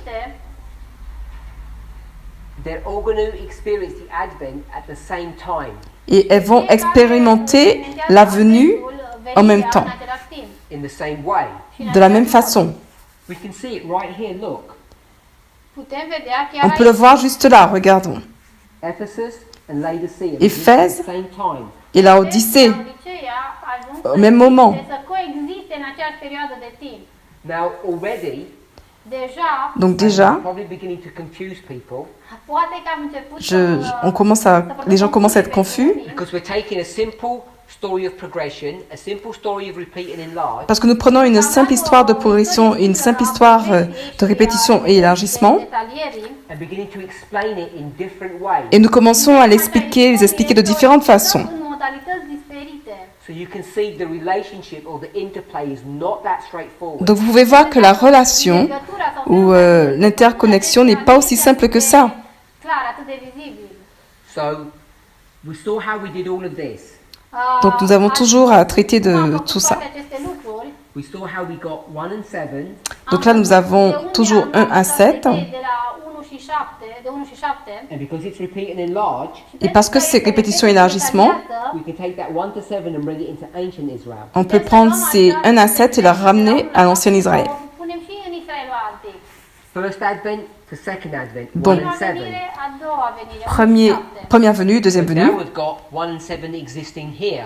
S1: they're all going to experience the Advent at the same time,
S2: et elles vont expérimenter la venue en même temps,
S1: in the same way.
S2: de la même façon.
S1: We can see it right here, look.
S2: On peut le voir juste là, regardons.
S1: Ephesus and Laodicea
S2: Éphèse
S1: at the same time.
S2: et la Odyssée, au même moment.
S1: Now already,
S2: Donc déjà,
S1: probably beginning to confuse people
S2: les gens commencent à être confus
S1: because we're taking a simple story of progression, a simple story of repeat and enlarge,
S2: parce que nous prenons une simple histoire de progression, une simple histoire de répétition et élargissement
S1: and beginning to explain it in different ways.
S2: et nous commençons à les expliquer de différentes façons.
S1: So you can see the relationship or the interplay is not that straightforward.
S2: Donc vous pouvez voir que la relation ou l'interconnexion n'est pas aussi simple que ça.
S1: So we saw how we did all of this.
S2: Donc nous avons toujours à traiter de tout ça.
S1: We saw how we got 1 and 7,
S2: Donc là nous avons toujours 1 à 7
S1: and because it's repeat and enlarge,
S2: et parce que c'est répétition et élargissement,
S1: we can take that 1 to 7 and bring it into ancient Israel.
S2: on peut prendre ces 1 à 7 et les ramener à l'ancien Israël.
S1: First Advent to second Advent, 1
S2: Donc,
S1: and 7.
S2: Première venue, deuxième
S1: But
S2: venue.
S1: now we've got 1 and 7 existing here.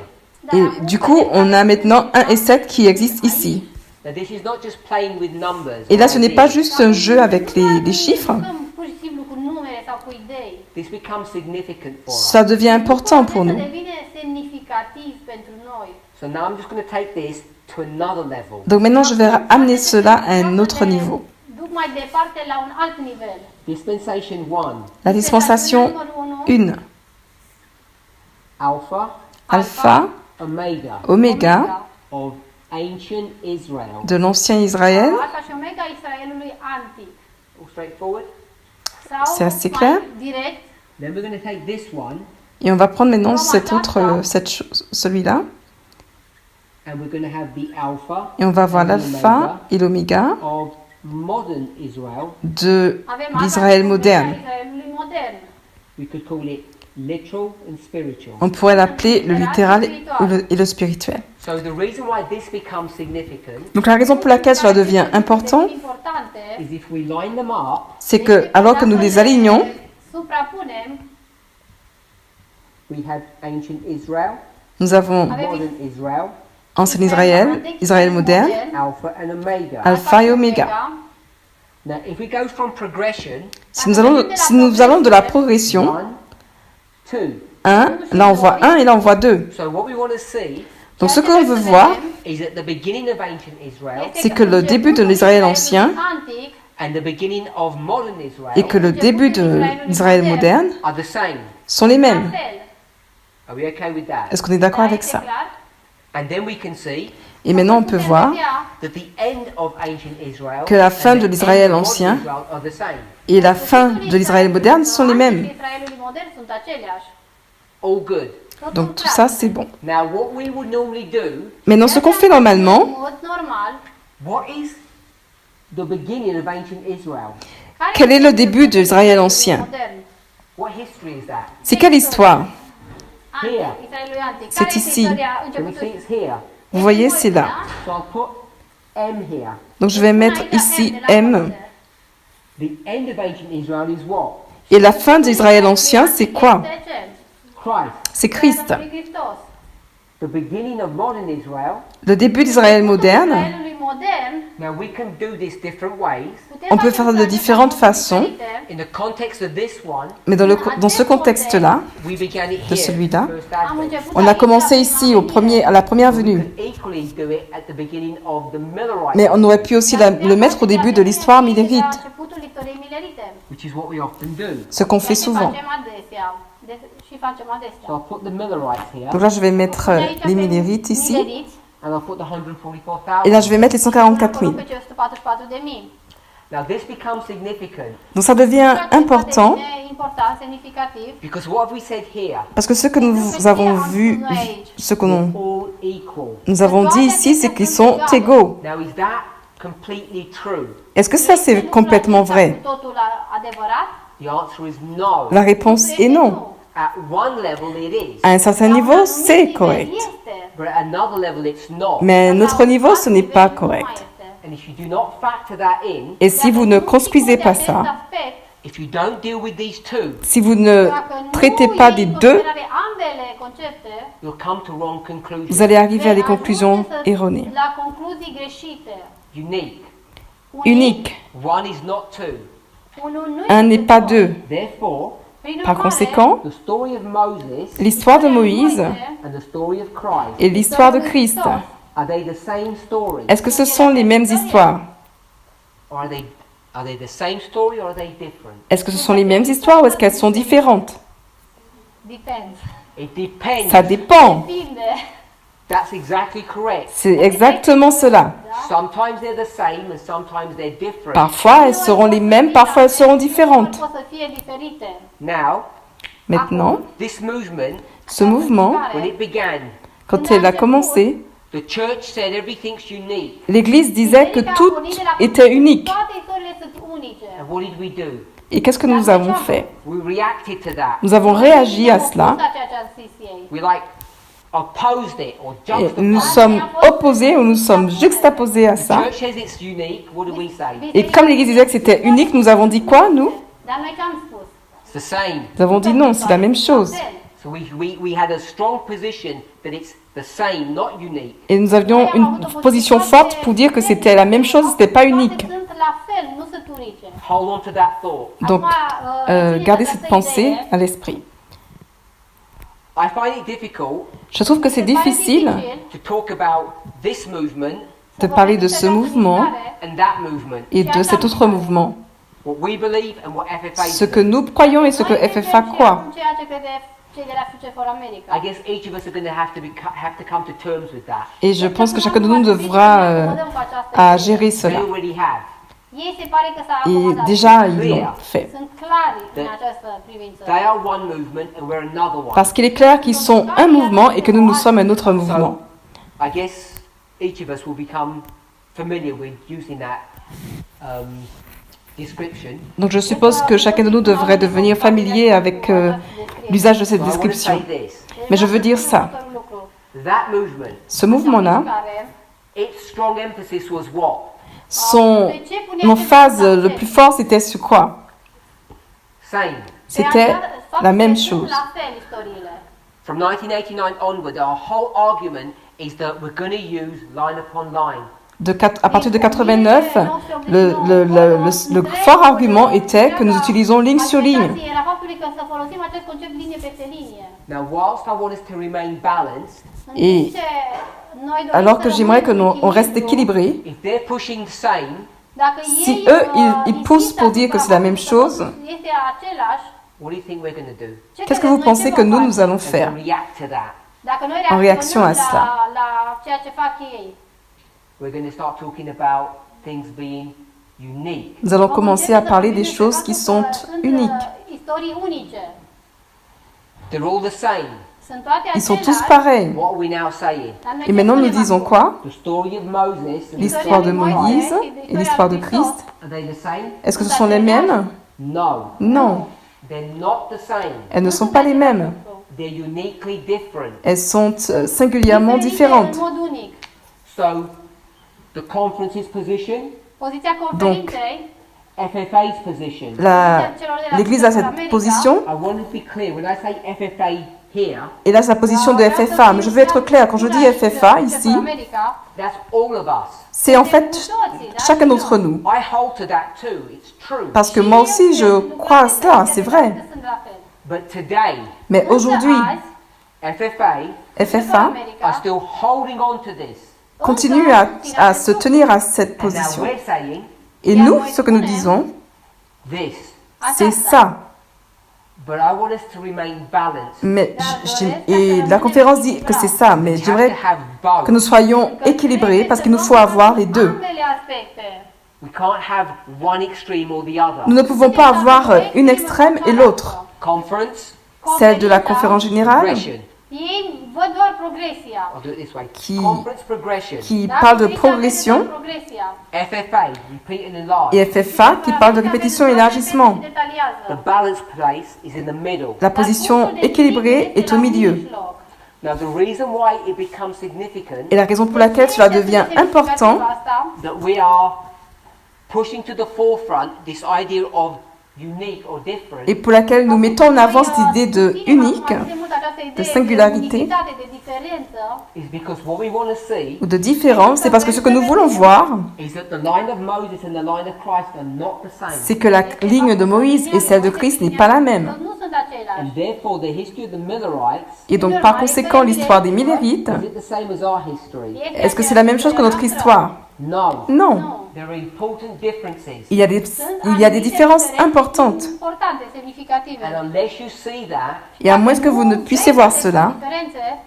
S2: Et du coup, on a maintenant 1 et 7 qui existent ici.
S1: Now, this is not just playing with numbers.
S2: Et là, ce n'est pas juste un jeu avec les chiffres.
S3: Jucăm pur și simplu cu numere sau cu idei.
S1: This becomes significant for us.
S2: Ça devient important pour nous.
S3: Devine semnificativ pentru noi.
S1: So now I'm just going to take this to another level.
S2: Donc maintenant, je vais amener cela à un autre niveau.
S3: Duc mai departe la un alt nivel.
S1: Dispensation 1,
S2: La dispensation 1,
S1: Alpha,
S2: Alpha,
S1: Omega
S2: Oméga,
S1: of ancient Israel.
S2: de l'ancien Israël.
S3: Alfa și Omega Israelului antic.
S1: All straightforward.
S3: Sau
S2: C'est assez
S3: mai
S2: clair.
S3: direct,
S1: Then we're going to take this one
S2: Et on va prendre maintenant celui-là.
S1: and we're going to have the Alpha
S2: Et on va voir
S1: and the
S2: l'alpha
S1: Omega
S2: et l'oméga
S1: of modern Israel.
S2: de
S3: avem Alfa
S2: l'Israël
S3: și Omega
S2: moderne.
S3: Israelului modern.
S1: We could call it literal and spiritual.
S2: On pourrait l'appeler le littéral et le spirituel.
S1: So the reason why this becomes significant
S2: Donc la raison pour laquelle cela devient important,
S3: Importante,
S1: is if we line them up,
S2: c'est que alors que nous les alignons,
S3: suprapunem,
S1: we have ancient Israel,
S2: nous avons
S1: modern Israel,
S2: ancien Israël, Israël moderne,
S1: Alpha and Omega.
S2: Alpha et Oméga.
S1: Now, if we go from progression,
S2: Si nous allons de la progression,
S1: 1, 2.
S2: 1, là on voit 1 et là on voit 2.
S1: So what we want to see
S2: Donc ce que l'on veut voir,
S1: is at the beginning of ancient Israel
S2: c'est que le début de l'Israël ancien
S3: antic
S1: and the beginning of modern
S2: et
S1: Israel
S2: que le début de l'Israël moderne
S1: are the same.
S2: sont les mêmes.
S3: la fel.
S1: Are we okay with that?
S2: Est-ce qu'on est d'accord avec
S3: Este
S2: ça?
S3: clar?
S1: And then we can see
S2: Et maintenant on peut voir
S1: that the end of ancient Israel
S2: que la fin
S1: and
S2: de
S1: the
S2: l'Israël
S1: end of
S2: ancien
S1: modern Israel are the same.
S2: et la fin de l'Israël moderne sont les mêmes.
S3: Israelului modern sunt aceleași.
S1: All good.
S3: Totul
S2: Donc tout
S3: clar.
S2: ça c'est bon.
S1: Now, what we would normally do,
S2: Maintenant ce qu'on fait normalement,
S3: În mod normal,
S1: what is the beginning of ancient Israel?
S3: care
S2: quel est le
S3: este
S2: début de l'Israël ancien?
S3: modern?
S1: What history is that?
S2: C'est quelle histoire?
S3: Antic,
S1: Here.
S3: Israelului antic.
S2: C'est
S3: Care este
S2: ici.
S3: istoria
S1: Can we see
S3: începutului?
S1: it's here?
S2: Vous voyez, c'est là.
S1: So I'll put M here.
S2: Donc je vais mettre ici M.
S1: The end of ancient Israel is what?
S2: Et la fin d'Israël ancien, c'est quoi?
S1: Christ.
S2: C'est Christ.
S1: The beginning of modern Israel.
S2: Le début d'Israël moderne,
S3: Israelului modern,
S1: Now we can do this different ways.
S3: putem
S2: On peut
S3: face
S2: faire de
S3: aceste
S2: différentes
S3: lucruri
S2: façons.
S3: diferite.
S1: In the context of this one,
S2: mais dans ce contexte-là,
S1: we began it
S2: de
S1: here.
S2: celui-là,
S1: First
S3: Am
S1: Advent.
S3: început
S2: on a
S3: aici,
S2: commencé
S3: la
S2: ici
S3: prima
S2: à la première
S1: We
S2: venue.
S1: could equally do it at the beginning of the Millerite,
S2: Mais on aurait pu aussi le mettre au début de l'histoire
S3: La
S2: millérite,
S3: începutul istoriei milerite.
S1: which is what we often do.
S2: ce qu'on fait
S3: Și
S2: souvent.
S3: facem adesea. Și facem
S1: So
S3: adesea.
S1: I'll put the Millerites here,
S2: Donc là, je vais mettre
S3: Aici
S2: les
S3: avem
S2: millérites ici.
S3: mileriți.
S1: and I'll put the 144,000.
S2: Et là, je vais mettre les 144
S3: Acolo
S2: 000.
S3: pe cei 144.000.
S1: Now this becomes significant
S2: Donc ça devient important
S3: Important, semnificativ.
S1: because what have we said here?
S2: parce que ce que nous avons vu, nous avons dit ici, c'est qu'ils sont égaux.
S1: Now is that completely true?
S2: Est-ce que ça, c'est complètement vrai?
S3: Totul adevărat?
S1: The answer is no.
S2: La réponse est non.
S1: At one level it is,
S2: À un certain niveau, c'est correct.
S1: but at another level it's not.
S2: Mais à un autre niveau, ce n'est pas correct.
S1: And if you do not factor that in,
S2: Et si vous ne construisez pas ça,
S1: if you don't deal with these two,
S2: si vous ne traitez pas des deux,
S3: ambele concepte,
S1: you'll come to wrong
S2: vous
S1: conclusions.
S2: allez arriver à des conclusions erronées.
S3: la concluzii greșite.
S1: Unique.
S2: Unique.
S1: One is not two.
S3: Unul nu
S2: Un
S3: este
S2: n'est pas
S3: doi.
S2: deux.
S1: Therefore,
S3: Prin
S2: Par
S3: urmare,
S2: conséquent,
S1: the story of Moses
S2: l'histoire de Moïse
S1: and the story of Christ,
S2: et l'histoire de Christ,
S1: are they the same story?
S2: est-ce que ce sont les mêmes histoires?
S1: Or are they the same story or are they different?
S2: Est-ce que ce sont les mêmes histoires ou est-ce qu'elles sont différentes?
S3: depends.
S1: It depends.
S2: Ça dépend.
S3: Depinde.
S1: That's exactly correct.
S2: C'est exactement cela.
S1: Sometimes they're the same and sometimes they're different.
S2: Parfois, elles seront les mêmes, parfois elles seront différentes.
S3: Pot să fie diferite.
S1: Now,
S2: Maintenant,
S1: this movement,
S2: ce mouvement,
S1: when it began,
S2: quand elle a commencé,
S1: the church said everything's unique.
S2: l'Église disait que tout était unique.
S3: Toate istoriile sunt unice.
S1: And what did we do?
S2: Et qu'est-ce que nous avons fait?
S1: We reacted to that.
S2: Nous avons réagi à cela
S3: Opus a ceea ce am zis ei.
S1: We opposed it or
S2: et nous
S1: juxtaposed it.
S2: sommes opposés ou nous sommes juxtaposés à
S1: The
S2: ça.
S1: church says it's unique. What do we say?
S2: Et comme l'Église disait que c'était unique, nous avons dit quoi, nous?
S3: Dar noi ce am spus?
S1: It's the same.
S2: Nous avons dit non, c'est la même chose.
S1: So So we had a strong position that it's the same, not unique.
S2: Et nous avions une position forte pour dire que c'était la même chose, c'était pas unique.
S3: Toate sunt la fel, nu sunt unice.
S1: Hold on to that thought.
S2: Donc, gardez cette pensée à l'esprit.
S1: I find it difficult
S2: Je trouve que c'est difficile
S1: to talk about this movement
S2: de parler de ce mouvement
S1: and that movement.
S2: et de cet autre mouvement.
S1: What we believe and what FFA
S2: Ce que
S1: believes.
S2: nous croyons et ce que FFA croit.
S3: Ceea ce crede cei de la Future for America.
S1: I guess each of us are going to have to come to terms with that.
S2: Et je pense que chacun de nous devra à gérer
S1: They
S2: cela.
S1: already have.
S3: Ei se pare că s-a
S2: Et
S3: acomodat.
S2: déjà, ils l'ont fait.
S3: Sunt clari în această privință.
S1: They are one movement and we're another one.
S2: Parce qu'il est clair qu'ils sont un mouvement et que nous, nous sommes un autre mouvement.
S1: I guess each of us will become familiar with using that description.
S2: Donc je suppose que chacun de nous devrait devenir familier avec l'usage de cette
S1: But I want to say
S2: description.
S1: this.
S2: Mais je veux dire ça.
S1: That movement,
S2: Ce mouvement-là,
S1: its strong emphasis was what?
S2: son emphase le plus fort, c'était sur quoi?
S1: Same.
S2: C'était la même chose.
S1: From 1989 onward, our whole argument is that we're going to use line upon line.
S2: À partir de 89, le fort argument était que nous utilisons ligne sur ligne.
S1: Now, whilst I want us to remain balanced,
S2: Et alors que j'aimerais que nous on reste équilibrés,
S1: if they're pushing the same,
S2: si eux, ils poussent pour dire que c'est la même chose,
S1: what do you think we're going to do?
S2: qu'est-ce que vous pensez que nous allons
S1: And
S2: faire
S1: to react to that.
S2: en réaction à cela?
S1: We're going to start talking about things being unique.
S2: Nous allons commencer à parler des choses qui sont uniques.
S1: They're all the same.
S2: Ils sont tous pareils.
S1: What are we now saying?
S2: Et maintenant, nous disons quoi?
S1: The story of Moses and
S2: L'histoire de Moïse et l'histoire de Christ,
S1: are they the same?
S2: est-ce que ce sont les mêmes?
S1: No.
S2: Non,
S1: They're not the same.
S2: elles ne sont pas les mêmes.
S1: They're uniquely different.
S2: Elles sont singulièrement différentes.
S1: So, the conference's position,
S3: Poziția
S2: Donc,
S3: conferinței,
S1: FFA's position.
S2: L'Église a cette position,
S1: I want to be clear. When I say FFA here,
S2: et là, c'est la position de FFA. Mais je veux être clair, quand je dis FFA ici,
S1: that's all of us.
S2: c'est en fait chacun d'entre nous.
S1: I hold to that too. It's true.
S2: Parce que moi aussi, je crois à cela, c'est vrai.
S1: But today,
S2: Mais aujourd'hui,
S1: FFA
S2: FFA
S1: are still holding on to this.
S2: continue à se tenir à cette
S1: And now
S2: position.
S1: we're saying
S2: Et nous, ce que nous disons,
S1: this.
S2: c'est ça.
S1: But I want us to remain balanced.
S2: Mais et la conférence dit que c'est ça, mais
S1: We have
S2: j'aimerais
S1: to have both.
S2: que nous soyons équilibrés parce qu'il nous faut avoir les deux.
S1: We can't have one extreme or the other.
S2: Nous ne pouvons pas avoir une extrême et l'autre.
S1: Conference,
S2: Celle de la conférence générale
S1: progression.
S3: Ei văd doar progresia.
S1: I'll do it this way.
S2: Qui-
S1: Conference progression.
S2: qui parle de progression
S1: FFA, repeat and enlarge.
S2: et FFA qui parle de répétition et élargissement.
S1: The balance place is in the middle.
S2: La position équilibrée est au milieu.
S1: Now the reason why it becomes significant
S2: Et la raison pour laquelle cela devient important,
S1: that we are pushing to the forefront this idea of unique or different
S2: et pour laquelle nous mettons en avant cette idée de unique de singularité,
S1: is because what we want to see
S2: ou de différence, c'est parce que ce que nous voulons voir,
S1: is that the line of Moses and the line of Christ are not the same.
S2: c'est que la ligne de Moïse et celle de Christ n'est pas la même.
S1: And therefore the history of the Millerites,
S2: Et donc par conséquent, l'histoire des Millérites,
S1: is it the same as our history?
S2: est-ce que c'est la même chose que notre histoire?
S1: No.
S2: Non.
S1: There are important differences.
S2: Il y a des différences importantes.
S1: And unless you see that,
S2: Et à moins que vous ne puissiez voir cela,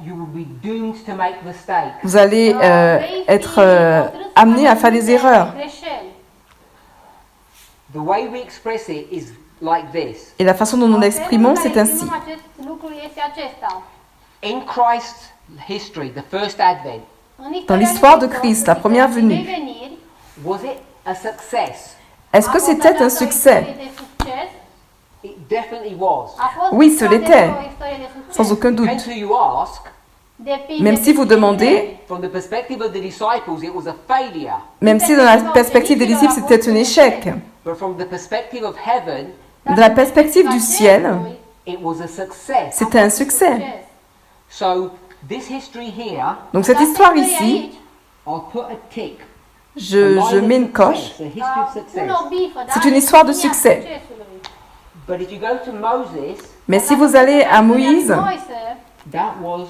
S1: you will be doomed to make mistakes.
S2: vous allez être amené à faire des erreurs.
S1: The way we express it is like this.
S2: Et la façon dont nous l'exprimons, c'est ainsi.
S1: In Christ's history, the first advent,
S2: Dans l'histoire de Christ, la première venue,
S1: was it a success?
S2: est-ce que c'était un succès?
S1: It definitely was.
S2: Oui, ce l'était, sans aucun doute.
S1: Depends who you ask.
S2: Même si vous demandez,
S1: From the perspective of the disciples, it was a failure.
S2: même si dans la perspective des disciples, c'était un échec,
S1: But from the perspective of heaven,
S2: de la perspective du ciel,
S1: It was a success.
S2: C'était un succès.
S3: Succes.
S1: So this history here,
S2: Donc cette
S3: Această
S2: histoire
S3: istorie
S2: ici,
S3: aici,
S1: I'll put a tick.
S2: je mets une coche.
S1: The history of success.
S3: pune o bifă, da?
S2: C'est une histoire de
S3: Linia
S2: succès.
S3: succesului.
S1: But if you go to Moses,
S2: Mais si vous allez à Moïse,
S1: that was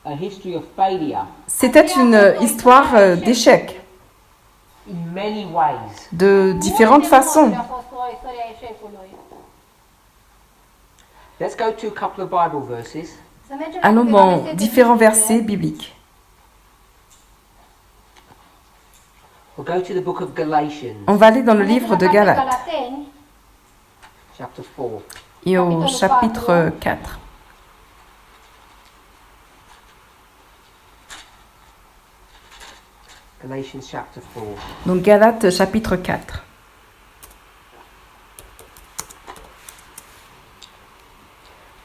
S1: a history of failure
S2: c'était une histoire d'échec,
S1: in many ways.
S2: de différentes façons.
S3: A fost o istorie a eșecului.
S1: Let's go to a couple of Bible verses.
S3: Să mergem la
S2: Allons
S3: câteva
S2: dans
S3: versete
S2: différents
S3: biblice.
S2: versets bibliques.
S1: We'll go to the book of Galatians,
S2: On va aller dans le
S3: Mergem
S2: livre
S3: la
S2: de
S3: cartea
S2: Galates
S3: Galateni,
S1: chapter 4.
S2: et au chapitre 4.
S1: Galatians chapter 4.
S2: Donc Galates chapitre 4.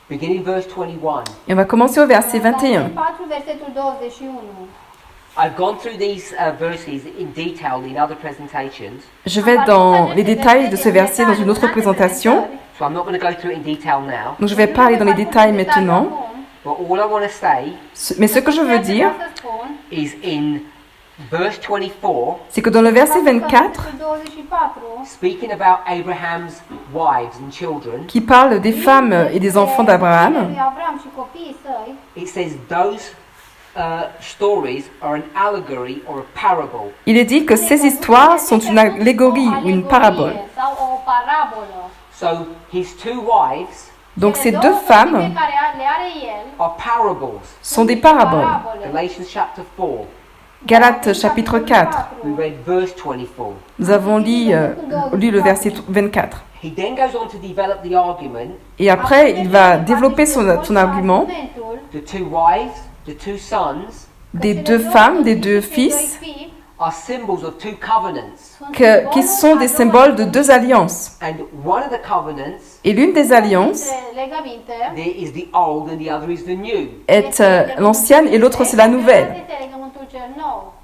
S1: Beginning verse 21.
S2: Et on va commencer au verset 21.
S3: Galateni 4, versetul 21.
S1: I've gone through these verses in detail in other presentations,
S2: Je vais dans les détails de ce verset dans une autre présentation.
S1: so I'm not going to go through it in detail now.
S2: Donc je vais pas aller dans les détails maintenant.
S1: But all I want to say
S2: Mais ce que je veux dire,
S1: is in verse 24,
S2: c'est que dans le verset 24,
S3: 24,
S1: speaking about Abraham's wives and children,
S2: qui parle des femmes et des enfants d'Abraham,
S3: lui Avram și copiii săi,
S1: it says those stories are an allegory or a parable.
S2: il est dit que ces histoires sont une allégorie ou une parabole.
S3: sau o parabolă.
S1: So his two wives
S2: Donc ces
S3: Cele
S2: deux
S3: două
S2: femmes
S3: fetițe care le are el
S1: are parables.
S2: sont des paraboles.
S1: Galatians chapter 4,
S2: Galates chapitre 4,
S1: we read verse 24.
S2: nous avons lu le verset 24.
S1: He then goes on to develop the argument.
S2: Et après, il va développer son argument
S1: The two wives, the two sons
S2: des deux femmes, des deux fils,
S1: are symbols of two covenants.
S2: qui sont des symboles de deux alliances.
S1: And one of the covenants,
S2: Et l'une des alliances
S1: there is the old and the other is the new.
S2: est l'ancienne et l'autre c'est la nouvelle.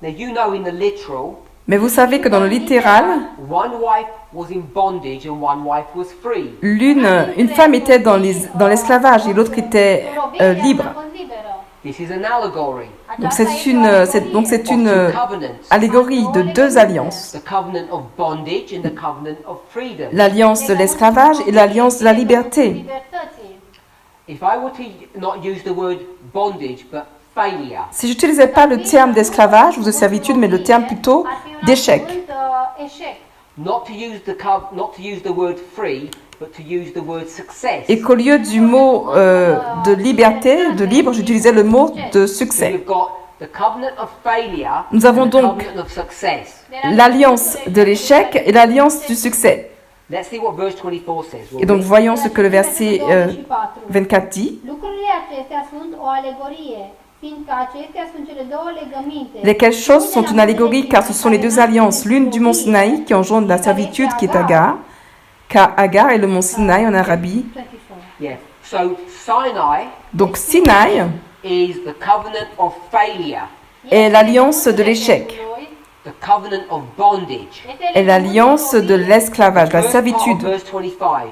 S1: Now you know in the literal,
S2: Mais vous savez que dans le littéral,
S1: one wife was in bondage and one wife was free.
S2: une femme était dans l'esclavage et l'autre était libre.
S1: This is an allegory
S2: Donc c'est une
S1: of two covenants.
S2: allégorie de deux alliances.
S1: The covenant of bondage and the covenant of freedom.
S2: L'alliance de l'esclavage et l'alliance de la liberté.
S1: If I were to not use the word bondage but failure,
S2: Si j'utilisais pas le terme d'esclavage ou de servitude, mais le terme plutôt d'échec.
S1: not to use the word free, but to use the word success.
S2: Et qu'au lieu du mot de liberté, de libre, j'utilisais le mot de
S1: So
S2: succès.
S1: you've got the covenant of failure
S2: Nous avons
S1: and the
S2: donc
S1: covenant of success.
S2: l'alliance de l'échec et l'alliance du succès.
S1: Let's see what verse 24 says.
S2: Et donc voyons ce que le verset 24 dit.
S3: Lucrurile acestea sunt o alegorie, fiindcă acestea sunt cele două legăminte.
S2: Lesquelles choses sont une allégorie car ce sont les deux alliances, l'une du mont Sinaï qui engendre la servitude qui est Agar, car Agar est le mont Sinaï en Arabie.
S3: 24.
S1: Yeah. So Sinai
S2: Donc Sinaï
S1: is the covenant of failure,
S2: est l'alliance de l'échec,
S1: the covenant of bondage.
S2: est l'alliance de l'esclavage, de la
S1: First part of
S2: servitude.
S1: verse 25.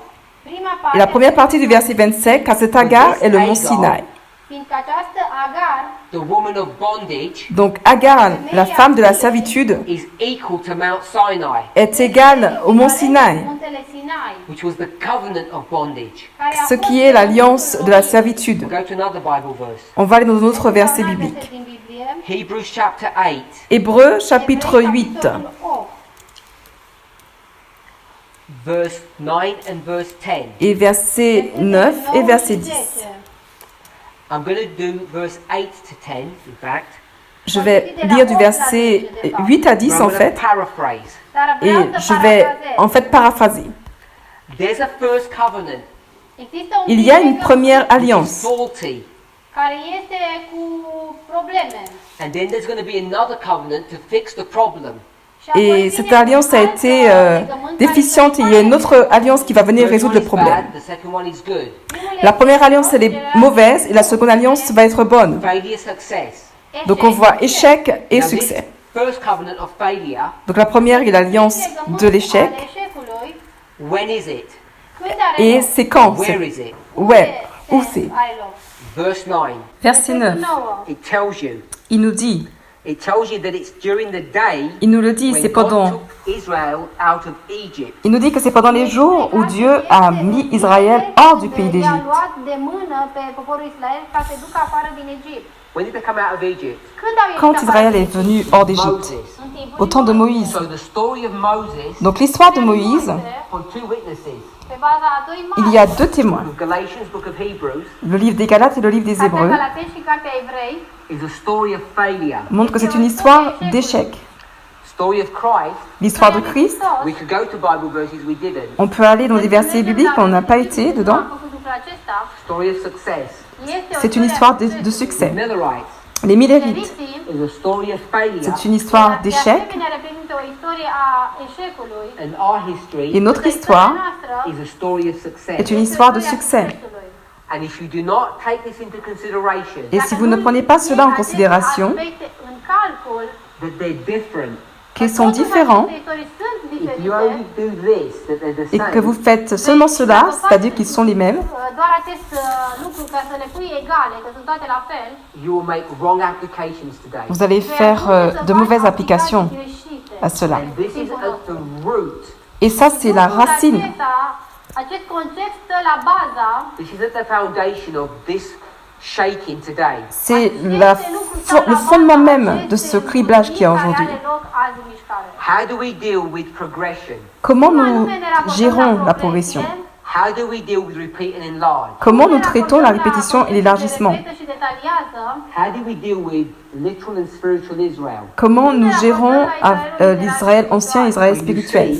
S2: Et la première partie du verset 25, car cet Agar est le mont Sinaï.
S3: Fiindcă această Agar
S1: The woman of bondage
S2: Donc Agar, la femme de la servitude,
S1: is equal to Mount Sinai,
S2: est égale au mont Sinaï,
S3: Muntele Sinai,
S1: which was the covenant of bondage.
S3: care a
S2: ce
S3: fost
S2: qui est l'alliance de la servitude.
S1: We'll go to another Bible verse.
S2: On va aller dans un autre verset
S3: un alt
S2: biblique.
S3: verset din Biblie,
S1: Hebrews chapter 8,
S2: Hébreux chapitre 8,
S3: capitolul 8,
S1: verse 9 and verse 10.
S2: et verset 9 et verset 10.
S1: I'm going to do verse 8 to 10, in fact.
S2: Je vais lire du verset 8 à 10
S1: I'm
S2: en
S1: going to
S2: fait,
S1: paraphrase.
S3: Dar
S2: et
S3: vreau să
S2: je vais
S3: parafrazez.
S2: en fait paraphraser.
S1: There's a first covenant
S3: Există un
S2: Il y a
S3: prim
S2: une première
S1: which is
S2: alliance,
S1: faulty,
S3: care este cu probleme.
S1: and then there's going to be another covenant to fix the problem.
S3: Și apoi
S2: et
S3: vine
S2: cette
S3: un
S2: alliance a
S3: alt
S2: été
S3: legământ care
S2: déficiente, et il y a une autre alliance qui va venir
S1: First
S2: résoudre
S1: one
S2: le
S1: is
S2: problème.
S1: bad, the second one is good.
S3: primul
S2: La
S3: este
S2: première alliance elle est
S3: celălalt,
S2: mauvaise et la seconde alliance va être bonne.
S1: Failure, success.
S2: Donc on voit échec et
S1: Now, this
S2: succès.
S1: first covenant of failure,
S2: Donc la première est l'alliance de l'échec.
S3: al eșecului,
S1: when is it?
S3: Unde are
S2: Et
S3: loc?
S2: c'est quand?
S1: Where is it?
S2: Ouais, où c'est?
S3: Are loc?
S1: Verse 9.
S2: Verset 9.
S3: 9.
S1: It tells you.
S2: Il nous dit,
S1: It tells you that it's during the day
S2: il nous le dit,
S1: when
S2: c'est
S1: God
S2: pendant,
S1: took Israel out of Egypt.
S2: il nous dit que c'est pendant les jours où Dieu a mis Israël hors du pays
S3: I-a
S2: d'Égypte.
S3: luat de mână pe poporul Israel ca să ducă afară din Egipt.
S1: When did they come out of Egypt?
S3: Când au ieșit
S2: Quand
S3: afară
S2: Israël
S3: din
S2: est venu hors d'Égypte,
S1: Moses.
S3: În timpul
S2: au temps de Moïse.
S1: So the story of Moses,
S2: Donc l'histoire de Moïse,
S1: for two witnesses,
S3: pe baza a doi
S2: il y a deux témoins.
S1: of Galatians, book of Hebrews,
S2: Le livre des Galates et le livre des
S3: Cartea
S2: Hébreux
S3: Galateni și Cartea Evrei,
S1: is a story of failure.
S2: montrent que c'est une histoire d'échec.
S1: Story of Christ.
S2: L'histoire de Christ,
S1: We could go to Bible verses, we didn't.
S2: on peut aller dans des versets bibliques, on n'a pas été dedans.
S3: Am făcut lucrul acesta.
S1: Story of success.
S3: Este o
S2: C'est une histoire de succès.
S1: Millerites
S2: Les Millérites,
S1: is a story of failure.
S2: c'est une histoire
S3: De
S2: d'échec.
S3: asemenea, reprezintă o istorie a eșecului.
S1: And our history
S2: Et notre histoire
S1: is a story of success.
S2: est une histoire de succès.
S1: And if you do not take this into consideration,
S2: Et si vous ne prenez pas cela en considération,
S1: that they're different,
S2: qu'ils sont différents,
S1: if you only do this, that they're the
S2: et que vous
S1: same,
S2: faites seulement cela, c'est-à-dire qu'ils sont les mêmes,
S3: Doar acest lucru ca să le pui egale, că sunt toate la fel.
S1: you will make wrong applications today.
S2: vous allez faire de mauvaises applications à cela.
S1: And this is at the root.
S2: Et ça, c'est la racine.
S3: Acest concept stă la baza.
S1: This is at the foundation of this shaking today.
S2: C'est le fondement même de ce criblage qu'il y a aujourd'hui.
S1: How do we deal with progression?
S2: Comment nous gérons la progression?
S1: How do we deal with repeat and enlarge?
S2: Comment nous traitons la répétition et l'élargissement?
S1: How do we deal with literal and spiritual Israel?
S2: Comment nous gérons l'Israël ancien et l'Israël spirituel?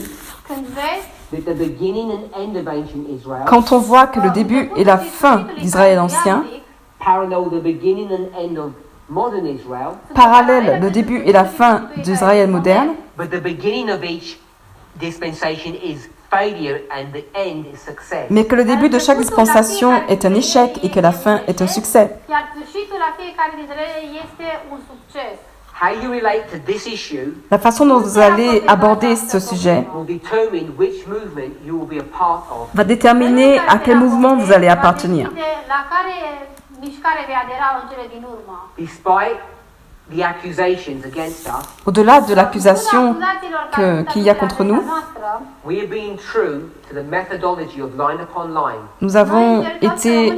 S3: Când vezi
S1: That the beginning and end of ancient Israel
S2: Quand on voit que le début et la fin d'Israël ancien
S1: parallel the beginning and end of modern Israel,
S2: parallèle le début et la fin d'Israël moderne,
S1: but the beginning of each dispensation is failure and the end is success.
S2: mais que le début de chaque dispensation est un échec et que la fin est un succès.
S3: iar sfârșitul la fiecare dintre ele este un succes.
S1: How you relate to this issue
S2: La façon dont vous allez aborder ce sujet
S1: will determine which movement you will be a part of.
S2: va déterminer à quel mouvement vous allez appartenir.
S3: La care mișcare vei adera în cele din urmă.
S1: Despite the accusations against us,
S2: Au-delà de l'accusation qu'il y a contre nous,
S1: we are being true to the methodology of line upon line.
S2: nous avons été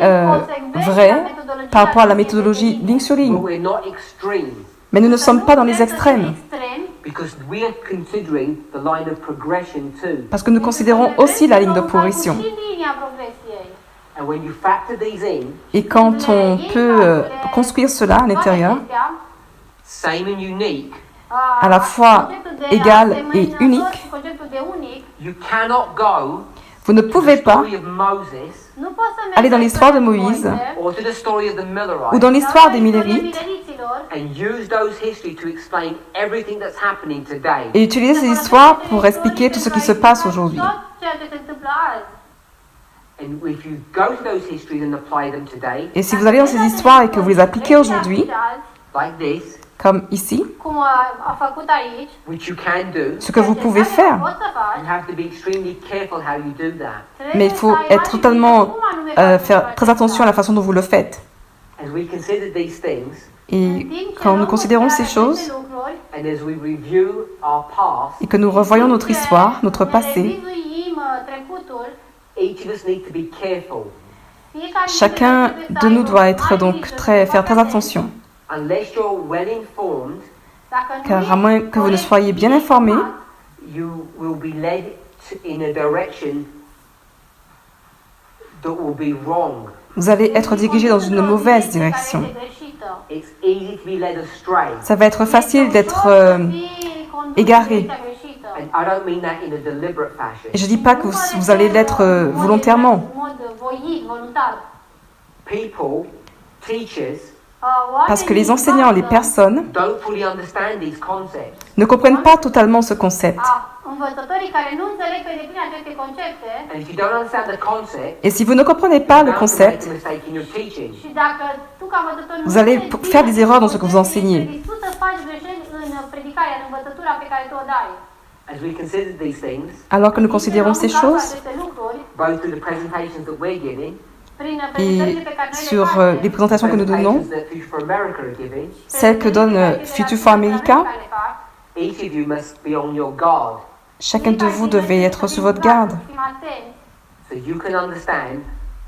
S2: vrais par rapport à la méthodologie ligne sur
S1: But
S2: ligne.
S1: we're not extreme
S2: Mais nous ne sommes pas dans les extrêmes,
S1: because we are considering the line of progression too.
S2: parce que nous considérons aussi la ligne de progression.
S3: Și linia progresiei.
S1: And when you factor these in,
S2: Et quand on peut construire cela à l'intérieur,
S1: same and unique,
S2: à la fois égal et unique,
S1: you cannot go
S2: vous ne
S1: to the
S2: pouvez pas
S1: story of Moses
S2: aller dans l'histoire de Moïse
S1: or to the story of the
S2: ou
S1: Millerites
S2: dans l'histoire des Millérites
S1: and use those history to explain everything that's happening today.
S2: et utiliser ces histoires pour expliquer tout ce qui se passe aujourd'hui.
S1: And if you go to those histories and apply them today,
S2: Et si vous allez dans ces histoires et que vous les appliquez aujourd'hui,
S1: like this,
S2: comme ici,
S3: cum a făcut aici,
S1: which you can do,
S2: ce que vous pouvez faire,
S3: poți să faci,
S1: you have to be extremely careful how you do that.
S2: mais il faut être totalement faire très attention à la façon dont vous le faites.
S1: As we consider these things,
S2: Et quand nous considérons ces choses
S1: and as we review our past,
S2: et que nous revoyons notre histoire, notre passé,
S1: each of us need to be careful.
S2: chacun de nous doit être donc faire très attention,
S1: Unless you're well informed,
S2: car à moins que vous ne soyez bien informé,
S1: you will be led in a direction that will be wrong.
S2: vous allez être dirigé dans une mauvaise direction.
S1: It's easy to be led astray.
S2: Ça va être facile d'être égaré.
S1: And I don't mean that in a deliberate fashion.
S2: Et je ne dis pas que vous allez l'être volontairement.
S1: People, teachers,
S2: Parce que les enseignants, les personnes,
S1: don't fully understand these concepts.
S2: ne comprennent pas totalement ce concept.
S3: Învățătorii care nu înțeleg pe deplin aceste concepte
S1: And if you don't understand the concept,
S2: Et si vous ne comprenez pas le
S1: you're bound to make
S2: concept,
S1: a mistake in your teaching.
S3: și dacă tu ca învățător nu
S2: vous allez
S3: înțelegi
S2: faire des erreurs dans ce que vous
S3: concepte,
S2: enseignez.
S3: ești tu să faci greșeli în predicarea, în învățătura pe care tu o dai.
S1: As we consider these things,
S2: Alors que nous considérons ces choses,
S1: both through the presentations that we're giving,
S2: et sur les présentations que nous donnons,
S1: presentations that Future for America are giving,
S2: celles que donne Future for America,
S1: each of you must be on your guard
S2: chacun de vous devait être sur votre garde,
S1: so you can understand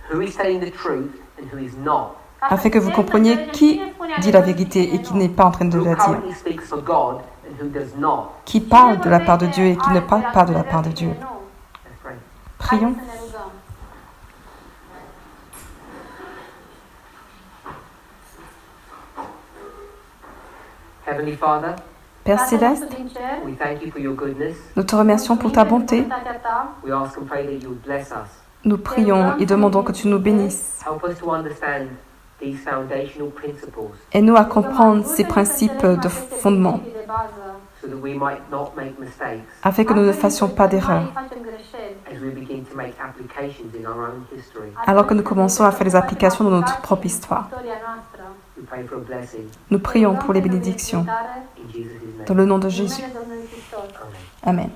S1: who is telling the truth and who is not.
S2: afin que vous compreniez qui dit la vérité et qui n'est pas en train de
S1: Who
S2: la dire,
S1: currently speaks for God and who does not.
S2: qui parle de la part de Dieu et qui ne parle pas de la part de Dieu.
S1: Let's pray.
S2: Prions.
S1: Heavenly Father,
S2: Père Céleste,
S1: we thank you for your goodness.
S2: nous te remercions pour ta bonté.
S1: We ask and pray that you would bless us.
S2: Nous prions et demandons que tu nous bénisses.
S1: Help us to understand these foundational principles
S2: Aide-nous à comprendre ces principes de fondement,
S1: so that we might not make mistakes
S2: afin que nous ne fassions pas d'erreurs,
S1: as we begin to make applications in our own history.
S2: alors que nous commençons à faire des applications dans notre propre histoire.
S1: We pray for a blessing
S2: Nous prions pour les bénédictions,
S1: in Jesus' name.
S2: dans le nom de Jésus.
S1: Amen.
S2: Amen.